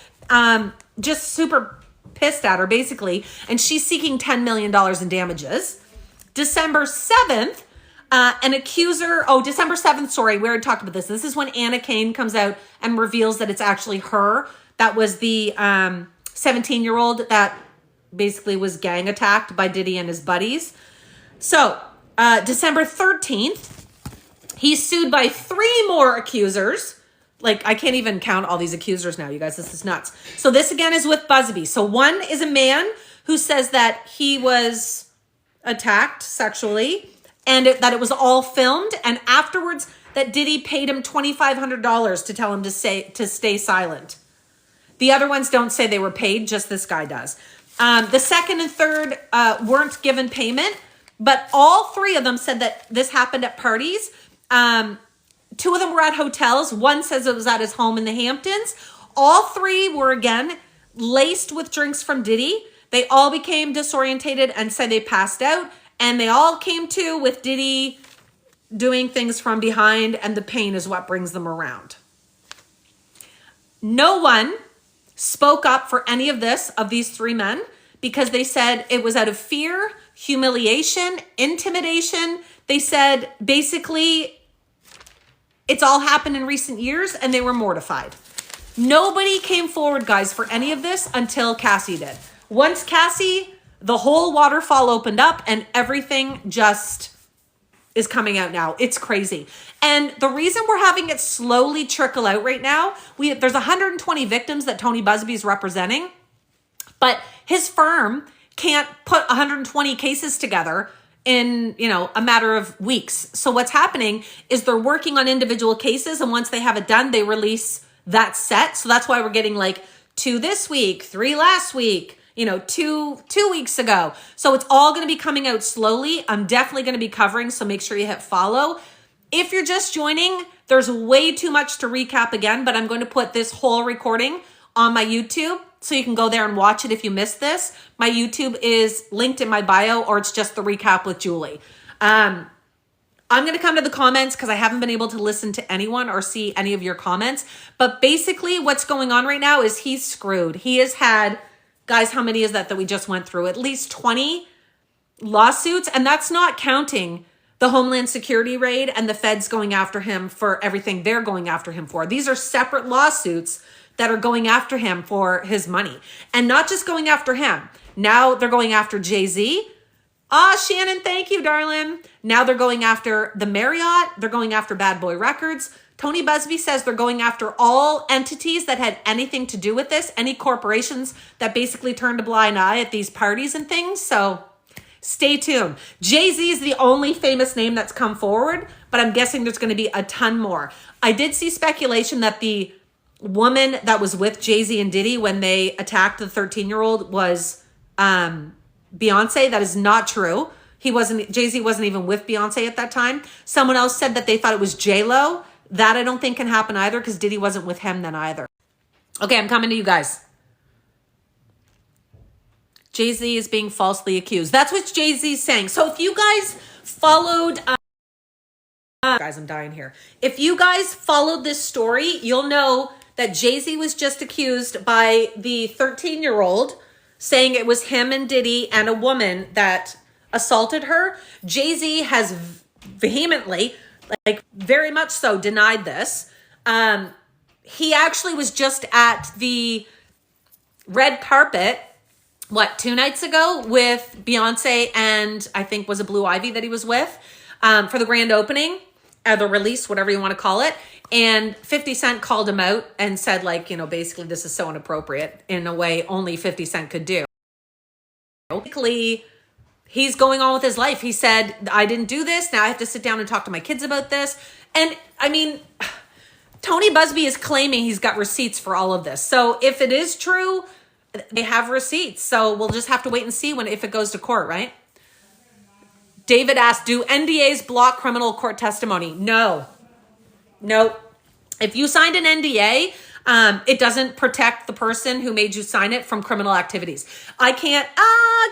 Just super pissed at her, basically. And she's seeking $10 million in damages. December 7th, December 7th, sorry, we already talked about this. This is when Anna Kane comes out and reveals that it's actually her. That was the 17-year-old that basically was gang attacked by Diddy and his buddies. So December 13th, he's sued by 3 more accusers. Like, I can't even count all these accusers now, you guys. This is nuts. So this again is with Busby. So one is a man who says that he was attacked sexually and that it was all filmed. And afterwards that Diddy paid him $2,500 to tell him to stay silent. The other ones don't say they were paid, just this guy does. The second and third weren't given payment, but all 3 of them said that this happened at parties. 2 of them were at hotels. One says it was at his home in the Hamptons. All 3 were, again, laced with drinks from Diddy. They all became disorientated and said they passed out. And they all came to with Diddy doing things from behind, and the pain is what brings them around. No one spoke up for any of this, of these 3 men, because they said it was out of fear, humiliation, intimidation. They said basically it's all happened in recent years and they were mortified. Nobody came forward, guys, for any of this until Cassie did. Once Cassie, the whole waterfall opened up and everything just is coming out now. It's crazy. And the reason we're having it slowly trickle out right now, there's 120 victims that Tony Busby is representing, but his firm can't put 120 cases together in, a matter of weeks. So what's happening is they're working on individual cases, and once they have it done, they release that set. So that's why we're getting like 2 this week, 3 last week, 2 weeks ago. So it's all going to be coming out slowly. I'm definitely going to be covering, so make sure you hit follow. If you're just joining, there's way too much to recap again, but I'm going to put this whole recording on my YouTube, so you can go there and watch it if you missed this. My YouTube is linked in my bio, or it's just the recap with Julie. I'm going to come to the comments because I haven't been able to listen to anyone or see any of your comments. But basically what's going on right now is he's screwed. He has had, guys, how many is that we just went through? At least 20 lawsuits. And that's not counting the Homeland Security raid and the feds going after him for everything they're going after him for. These are separate lawsuits that are going after him for his money. And not just going after him. Now they're going after Jay-Z. Shannon, thank you, darling. Now they're going after the Marriott. They're going after Bad Boy Records. Tony Busby says they're going after all entities that had anything to do with this, any corporations that basically turned a blind eye at these parties and things. So stay tuned. Jay-Z is the only famous name that's come forward, but I'm guessing there's going to be a ton more. I did see speculation that the woman that was with Jay-Z and Diddy when they attacked the 13-year-old was Beyonce. That is not true. Jay-Z wasn't even with Beyonce at that time. Someone else said that they thought it was J-Lo. That I don't think can happen either because Diddy wasn't with him then either. Okay, I'm coming to you guys. Jay-Z is being falsely accused. That's what Jay-Z's saying. So if you guys followed... guys, I'm dying here. If you guys followed this story, you'll know that Jay-Z was just accused by the 13-year-old saying it was him and Diddy and a woman that assaulted her. Jay-Z has vehemently, like very much so, denied this. He actually was just at the red carpet, 2 nights ago with Beyonce and I think was it Blue Ivy that he was with for the grand opening, the release, whatever you want to call it. And 50 Cent called him out and said, like, you know, basically this is so inappropriate in a way only 50 Cent could do. Basically, he's going on with his life. He said, I didn't do this. Now I have to sit down and talk to my kids about this. And I mean, Tony Busby is claiming he's got receipts for all of this. So if it is true, they have receipts. So we'll just have to wait and see if it goes to court, right? David asked, do NDAs block criminal court testimony? No. If you signed an NDA, it doesn't protect the person who made you sign it from criminal activities. I can't,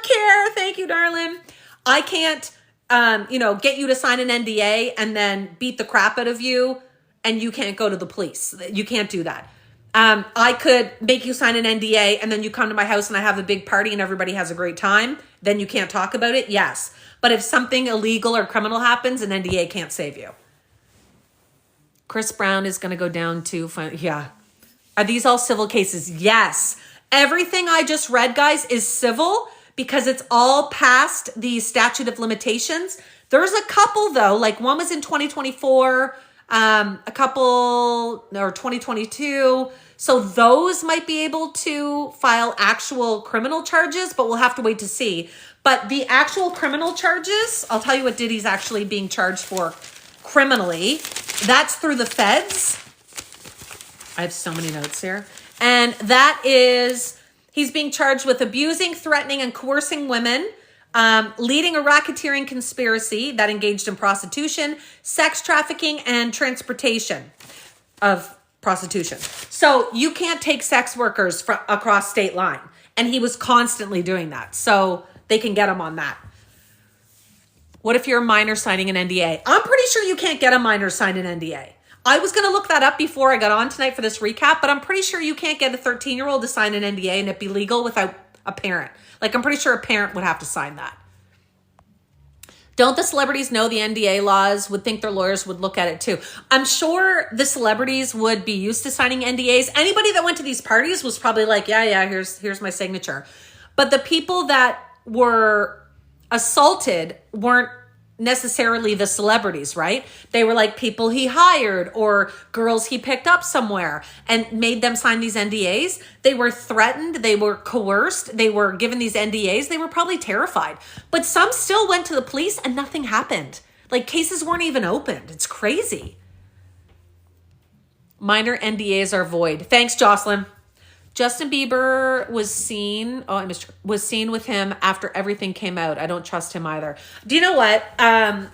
Care, thank you, darling. I can't, get you to sign an NDA and then beat the crap out of you and you can't go to the police. You can't do that. I could make you sign an NDA and then you come to my house and I have a big party and everybody has a great time. Then you can't talk about it. Yes. But if something illegal or criminal happens, an NDA can't save you. Chris Brown is going to go down to, yeah. Are these all civil cases? Yes. Everything I just read, guys, is civil because it's all past the statute of limitations. There's a couple, though, like one was in 2024, a couple, or 2022. So those might be able to file actual criminal charges, but we'll have to wait to see. But the actual criminal charges, I'll tell you what Diddy's actually being charged for criminally. That's through the feds. I have so many notes here. And that is, he's being charged with abusing, threatening, and coercing women, leading a racketeering conspiracy that engaged in prostitution, sex trafficking, and transportation of prostitution. So you can't take sex workers across state line. And he was constantly doing that. So they can get him on that. What if you're a minor signing an NDA? I'm pretty sure you can't get a minor sign an NDA. I was going to look that up before I got on tonight for this recap, but I'm pretty sure you can't get a 13-year-old to sign an NDA and it be legal without a parent. Like, I'm pretty sure a parent would have to sign that. Don't the celebrities know the NDA laws? Would think their lawyers would look at it too. I'm sure the celebrities would be used to signing NDAs. Anybody that went to these parties was probably like, yeah, here's my signature. But the people that were assaulted weren't necessarily the celebrities, right? They were like people he hired or girls he picked up somewhere and made them sign these NDAs. They were threatened. They were coerced. They were given these NDAs. They were probably terrified. But some still went to the police and nothing happened. Like, cases weren't even opened. It's crazy. Minor NDAs are void. Thanks, Jocelyn. Justin Bieber was seen with him after everything came out. I don't trust him either. Do you know what? I'm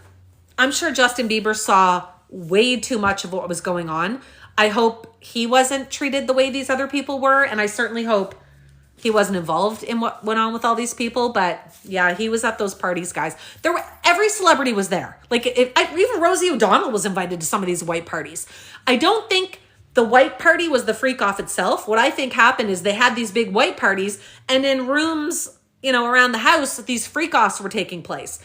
sure Justin Bieber saw way too much of what was going on. I hope he wasn't treated the way these other people were. And I certainly hope He wasn't involved in what went on with all these people, but yeah, he was at those parties, guys. Every celebrity was there. Like even Rosie O'Donnell was invited to some of these white parties. I don't think the white party was the freak off itself. What I think happened is they had these big white parties, and in rooms, around the house, these freak offs were taking place.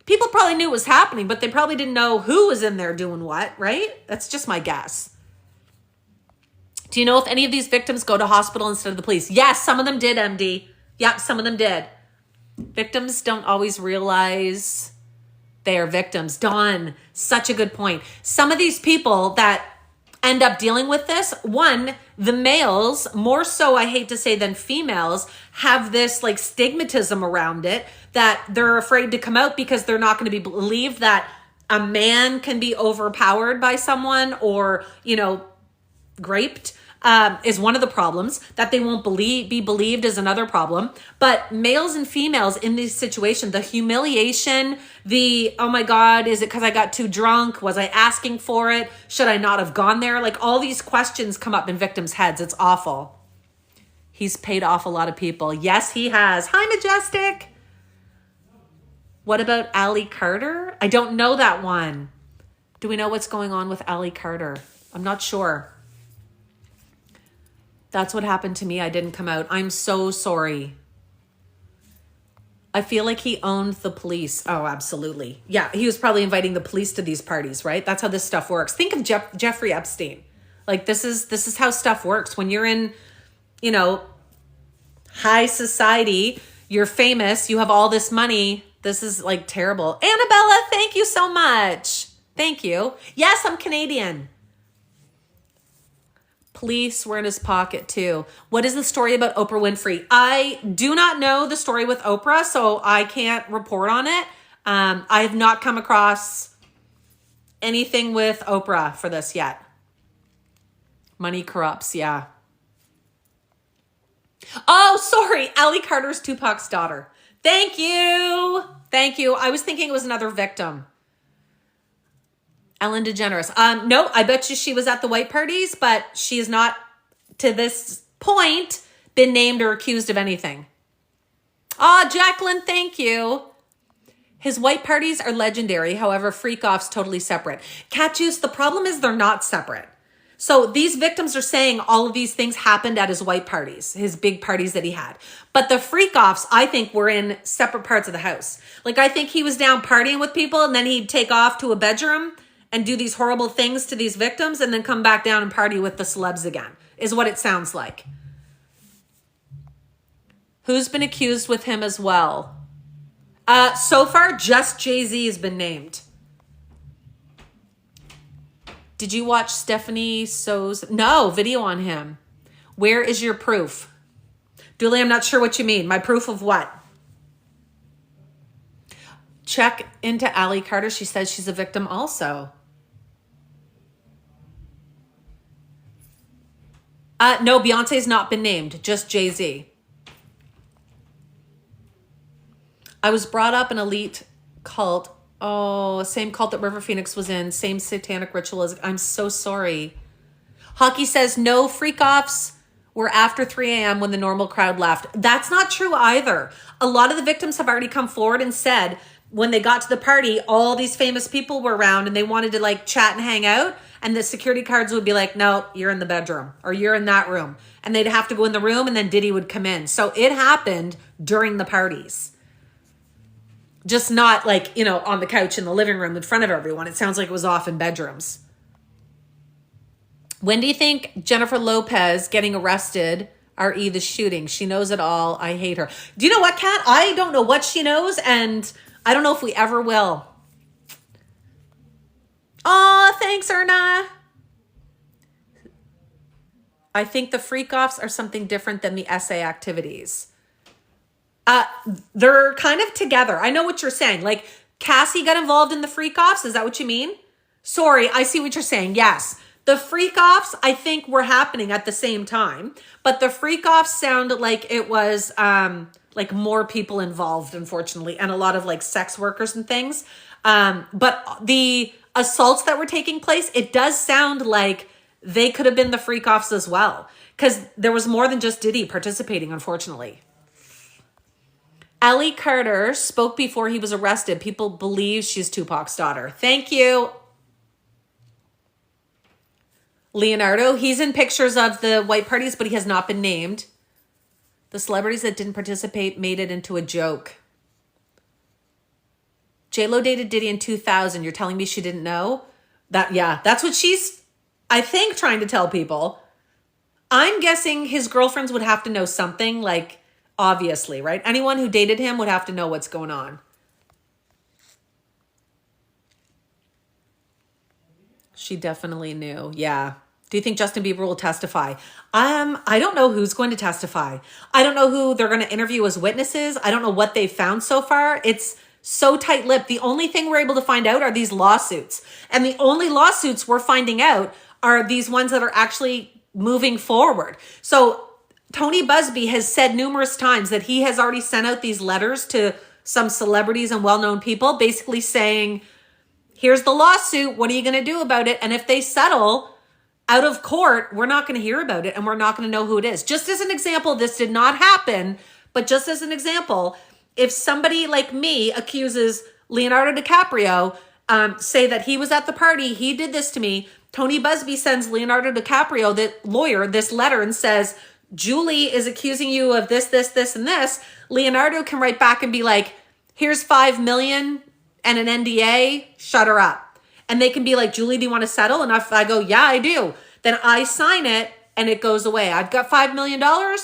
People probably knew it was happening, but they probably didn't know who was in there doing what, right? That's just my guess. Do you know if any of these victims go to hospital instead of the police? Yes, some of them did, MD. Yep, some of them did. Victims don't always realize they are victims. Dawn, such a good point. Some of these people that end up dealing with this, one, the males, more so I hate to say than females, have this like stigmatism around it that they're afraid to come out because they're not going to be believed that a man can be overpowered by someone or, raped. Is one of the problems. That they won't be believed is another problem. But males and females in this situation, the humiliation, oh my God, is it because I got too drunk? Was I asking for it? Should I not have gone there? Like all these questions come up in victims' heads. It's awful. He's paid off a lot of people. Yes, he has. Hi, Majestic. What about Ali Carter? I don't know that one. Do we know what's going on with Ali Carter? I'm not sure. That's what happened to me. I didn't come out. I'm so sorry. I feel like he owned the police. Oh, absolutely. Yeah, he was probably inviting the police to these parties, right? That's how this stuff works. Think of Jeffrey Epstein. Like this is how stuff works. When you're in, high society, you're famous, you have all this money. This is like terrible. Annabella, thank you so much. Thank you. Yes, I'm Canadian. Police were in his pocket too. What is the story about Oprah Winfrey? I do not know the story with Oprah, so I can't report on it. I have not come across anything with Oprah for this yet. Money corrupts, yeah. Oh, sorry. Ali Carter's Tupac's daughter. Thank you. Thank you. I was thinking it was another victim. Ellen DeGeneres. No, I bet you she was at the white parties, but she has not, to this point, been named or accused of anything. Jacqueline, thank you. His white parties are legendary. However, freak-off's totally separate. Cat Juice, the problem is they're not separate. So these victims are saying all of these things happened at his white parties, his big parties that he had. But the freak-offs, I think, were in separate parts of the house. Like, I think he was down partying with people, and then he'd take off to a bedroom and do these horrible things to these victims and then come back down and party with the celebs again, is what it sounds like. Who's been accused with him as well? So far, just Jay-Z has been named. Did you watch Stephanie So's? No, video on him. Where is your proof? Dooley, I'm not sure what you mean. My proof of what? Check into Ali Carter. She says she's a victim also. No, Beyonce's not been named, just Jay-Z. I was brought up in elite cult. Oh, same cult that River Phoenix was in, same satanic ritual as, I'm so sorry. Hockey says no freak-offs were after 3 a.m. when the normal crowd left. That's not true either. A lot of the victims have already come forward and said when they got to the party, all these famous people were around and they wanted to like chat and hang out. And the security guards would be like, no, you're in the bedroom or you're in that room. And they'd have to go in the room and then Diddy would come in. So it happened during the parties. Just not like, on the couch in the living room in front of everyone. It sounds like it was off in bedrooms. When do you think Jennifer Lopez getting arrested, re the shooting? She knows it all. I hate her. Do you know what, Kat? I don't know what she knows and I don't know if we ever will. Oh, thanks, Erna. I think the freak-offs are something different than the essay activities. They're kind of together. I know what you're saying. Like, Cassie got involved in the freak-offs. Is that what you mean? Sorry, I see what you're saying. Yes. The freak-offs, I think, were happening at the same time. But the freak-offs sounded like it was like more people involved, unfortunately, and a lot of like sex workers and things. But the assaults that were taking place, it does sound like they could have been the freak offs as well. Because there was more than just Diddy participating, unfortunately. Ellie Carter spoke before he was arrested. People believe she's Tupac's daughter. Thank you. Leonardo, he's in pictures of the white parties, but he has not been named. The celebrities that didn't participate made it into a joke. J-Lo dated Diddy in 2000. You're telling me she didn't know? That's what she's, I think, trying to tell people. I'm guessing his girlfriends would have to know something, like, obviously, right? Anyone who dated him would have to know what's going on. She definitely knew. Yeah. Do you think Justin Bieber will testify? I don't know who's going to testify. I don't know who they're going to interview as witnesses. I don't know what they've found so far. It's so tight-lipped. The only thing we're able to find out are these lawsuits. And the only lawsuits we're finding out are these ones that are actually moving forward. So Tony Busby has said numerous times that he has already sent out these letters to some celebrities and well-known people, basically saying, here's the lawsuit. What are you going to do about it? And if they settle out of court, we're not going to hear about it and we're not going to know who it is. Just as an example, this did not happen, but just as an example, if somebody like me accuses Leonardo DiCaprio, say that he was at the party, he did this to me, Tony Busby sends Leonardo DiCaprio, the lawyer, this letter and says, Julie is accusing you of this, this, this, and this. Leonardo can write back and be like, here's $5 million and an NDA, shut her up. And they can be like, Julie, do you want to settle? And if I go, yeah, I do. Then I sign it and it goes away. I've got $5 million.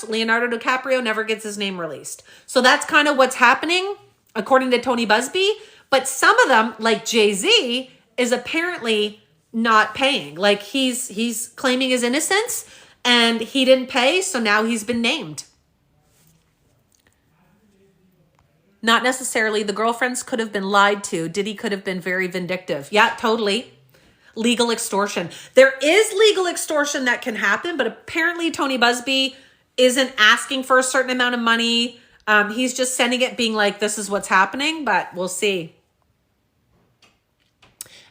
Leonardo DiCaprio never gets his name released. So that's kind of what's happening, according to Tony Busby. But some of them, like Jay-Z, is apparently not paying. Like he's claiming his innocence and he didn't pay. So now he's been named. Not necessarily. The girlfriends could have been lied to. Diddy could have been very vindictive. Yeah, totally. Legal extortion. There is legal extortion that can happen, but apparently Tony Busby isn't asking for a certain amount of money. He's just sending it being like, this is what's happening, but we'll see.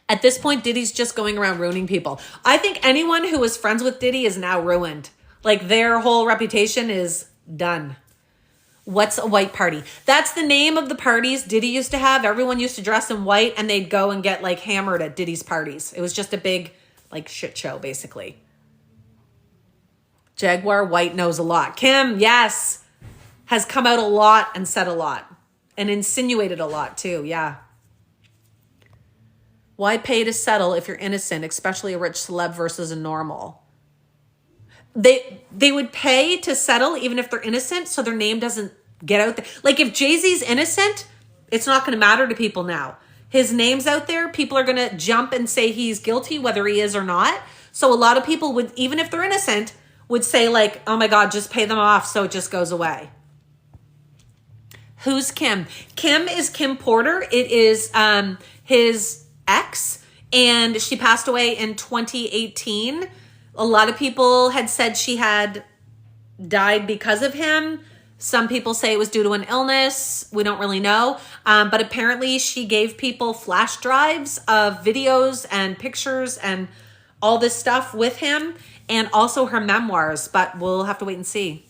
At this point, Diddy's just going around ruining people. I think anyone who was friends with Diddy is now ruined. Like their whole reputation is done. What's a white party? That's the name of the parties Diddy used to have. Everyone used to dress in white and they'd go and get like hammered at Diddy's parties. It was just a big like shit show basically. Jaguar White knows a lot. Kim, yes, has come out a lot and said a lot and insinuated a lot too. Yeah. Why pay to settle if you're innocent, especially a rich celeb versus a normal? They would pay to settle even if they're innocent so their name doesn't get out there. Like if Jay-Z's innocent, it's not going to matter to people now. His name's out there. People are going to jump and say he's guilty, whether he is or not. So a lot of people would, even if they're innocent, would say like, oh my God, just pay them off so it just goes away. Who's Kim? Kim is Kim Porter. It is his ex, and she passed away in 2018. A lot of people had said she had died because of him. Some people say it was due to an illness. We don't really know. But apparently she gave people flash drives of videos and pictures and all this stuff with him, and also her memoirs, but we'll have to wait and see.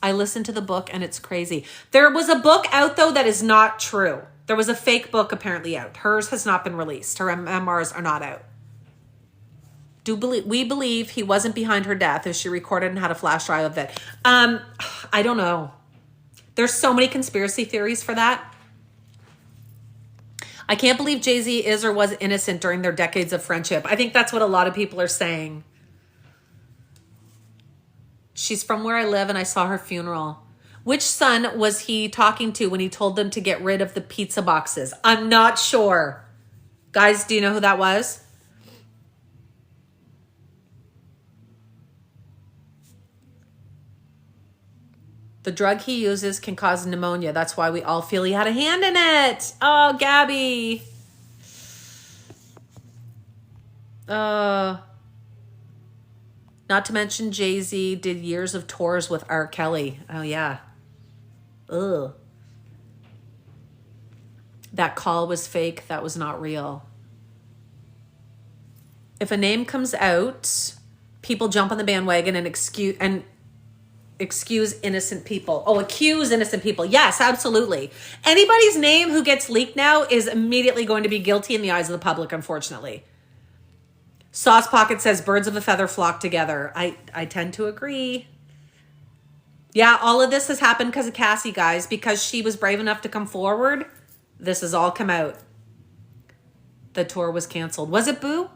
I listened to the book and it's crazy. There was a book out though that is not true. There was a fake book apparently out. Hers has not been released. Her memoirs are not out. We believe he wasn't behind her death if she recorded and had a flash drive of it. I don't know. There's so many conspiracy theories for that. I can't believe Jay-Z is or was innocent during their decades of friendship. I think that's what a lot of people are saying. She's from where I live and I saw her funeral. Which son was he talking to when he told them to get rid of the pizza boxes? I'm not sure. Guys, do you know who that was? The drug he uses can cause pneumonia. That's why we all feel he had a hand in it. Oh, Gabby. Not to mention Jay-Z did years of tours with R. Kelly. Oh, yeah. Ugh. That call was fake. That was not real. If a name comes out, people jump on the bandwagon and excuse innocent people. Oh, accuse innocent people. Yes, absolutely. Anybody's name who gets leaked now is immediately going to be guilty in the eyes of the public, unfortunately. Sauce Pocket says birds of a feather flock together. I tend to agree. Yeah, all of this has happened because of Cassie, guys. Because she was brave enough to come forward, this has all come out. The tour was canceled. Was it Boo?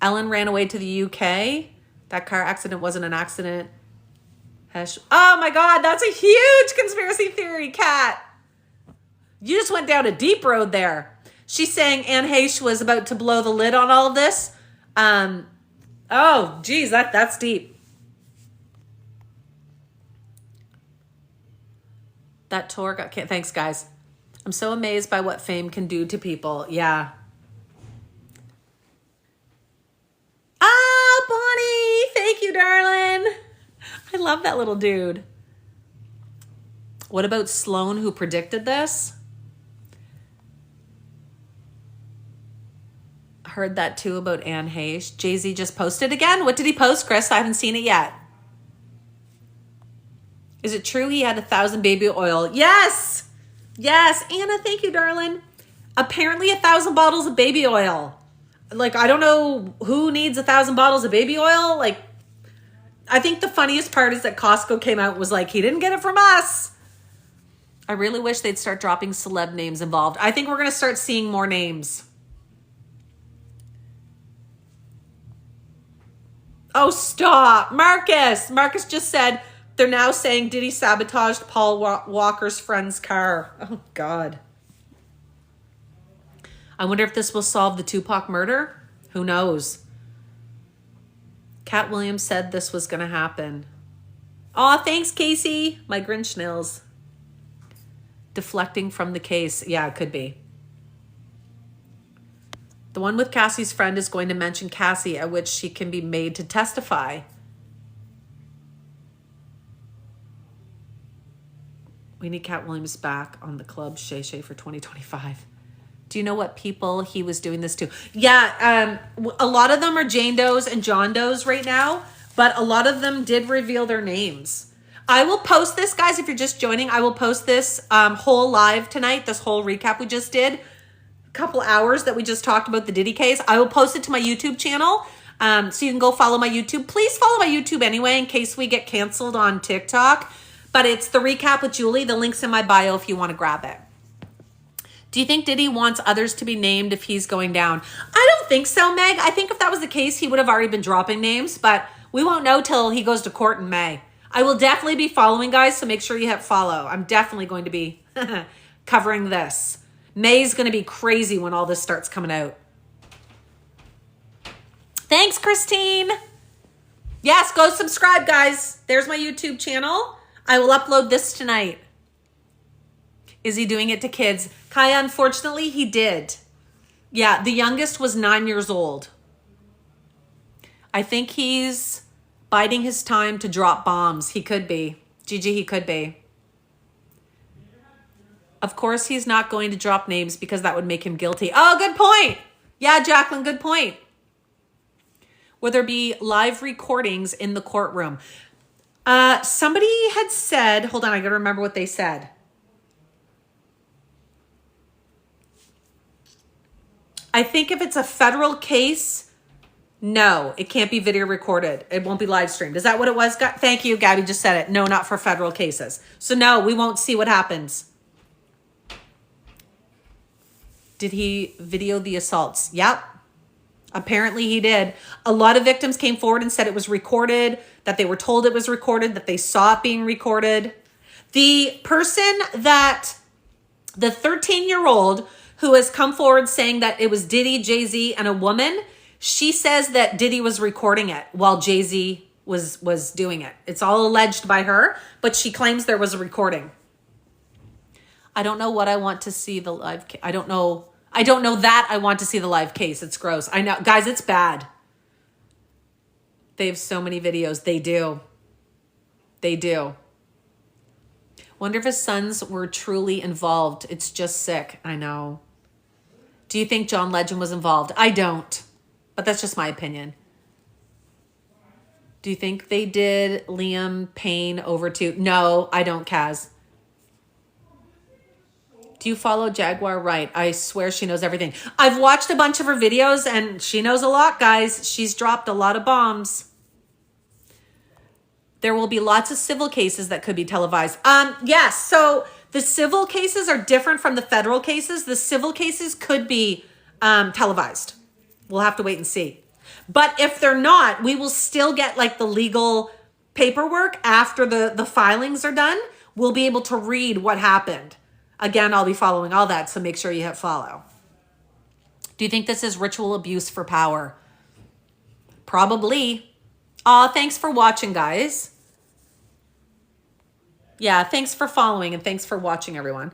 Ellen ran away to the UK. That car accident wasn't an accident. Oh my God, that's a huge conspiracy theory, Kat. You just went down a deep road there. She's saying Anne Heche was about to blow the lid on all of this. Oh, geez, that's deep. That tour got canceled. Thanks, guys. I'm so amazed by what fame can do to people. Yeah. Oh, Bonnie. Thank you, darling. I love that little dude. What about Sloan, who predicted this? Heard that too about Anne Heche. Jay-Z just posted again. What did he post, Chris? I haven't seen it yet. Is it true he had 1,000 baby oil? Yes. Yes. Anna, thank you, darling. Apparently 1,000 bottles of baby oil. Like, I don't know who needs 1,000 bottles of baby oil. Like, I think the funniest part is that Costco came out and was like, he didn't get it from us. I really wish they'd start dropping celeb names involved. I think we're going to start seeing more names. Oh, stop. Marcus just said they're now saying Diddy sabotaged Paul Walker's friend's car. Oh, God. I wonder if this will solve the Tupac murder. Who knows? Cat Williams said this was going to happen. Aw, thanks, Casey. My Grinch nils. Deflecting from the case. Yeah, it could be. The one with Cassie's friend is going to mention Cassie, at which she can be made to testify. We need Cat Williams back on the club Shay Shay for 2025. Do you know what people he was doing this to? Yeah, a lot of them are Jane Does and John Does right now, but a lot of them did reveal their names. I will post this, guys, if you're just joining. I will post this whole live tonight, this whole recap we just did. Couple hours that we just talked about the Diddy case. I will post it to my YouTube channel, so you can go follow my YouTube. Please follow my YouTube anyway in case we get canceled on TikTok. But it's the recap with Julie. The link's in my bio if you want to grab it. Do you think Diddy wants others to be named if he's going down? I don't think so, Meg. I think if that was the case, he would have already been dropping names, but we won't know till he goes to court in May. I will definitely be following, guys, so make sure you hit follow. I'm definitely going to be covering this. May's going to be crazy when all this starts coming out. Thanks, Christine. Yes, go subscribe, guys. There's my YouTube channel. I will upload this tonight. Is he doing it to kids? Kaya, unfortunately, he did. Yeah, the youngest was 9 years old. I think he's biding his time to drop bombs. He could be. Gigi, he could be. Of course, he's not going to drop names because that would make him guilty. Oh, good point. Yeah, Jacqueline, good point. Will there be live recordings in the courtroom? Somebody had said, hold on, I gotta remember what they said. I think if it's a federal case, no, it can't be video recorded. It won't be live streamed. Is that what it was? Thank you, Gabby just said it. No, not for federal cases. So no, we won't see what happens. Did he video the assaults? Yep. Apparently he did. A lot of victims came forward and said it was recorded, that they were told it was recorded, that they saw it being recorded. The person that, the 13-year-old who has come forward saying that it was Diddy, Jay-Z, and a woman, she says that Diddy was recording it while Jay-Z was doing it. It's all alleged by her, but she claims there was a recording. I don't know what I want to see the live. I don't know that I want to see the live case. It's gross. I know, guys, it's bad. They have so many videos. They do. They do. Wonder if his sons were truly involved. It's just sick. I know. Do you think John Legend was involved? I don't. But that's just my opinion. Do you think they did Liam Payne over to? No, I don't, Kaz. Do you follow Jaguar Wright? I swear she knows everything. I've watched a bunch of her videos and she knows a lot, guys. She's dropped a lot of bombs. There will be lots of civil cases that could be televised. Yes, so the civil cases are different from the federal cases. The civil cases could be televised. We'll have to wait and see. But if they're not, we will still get like the legal paperwork after the filings are done. We'll be able to read what happened. Again, I'll be following all that, so make sure you hit follow. Do you think this is ritual abuse for power? Probably. Thanks for watching, guys. Yeah, thanks for following and thanks for watching, everyone.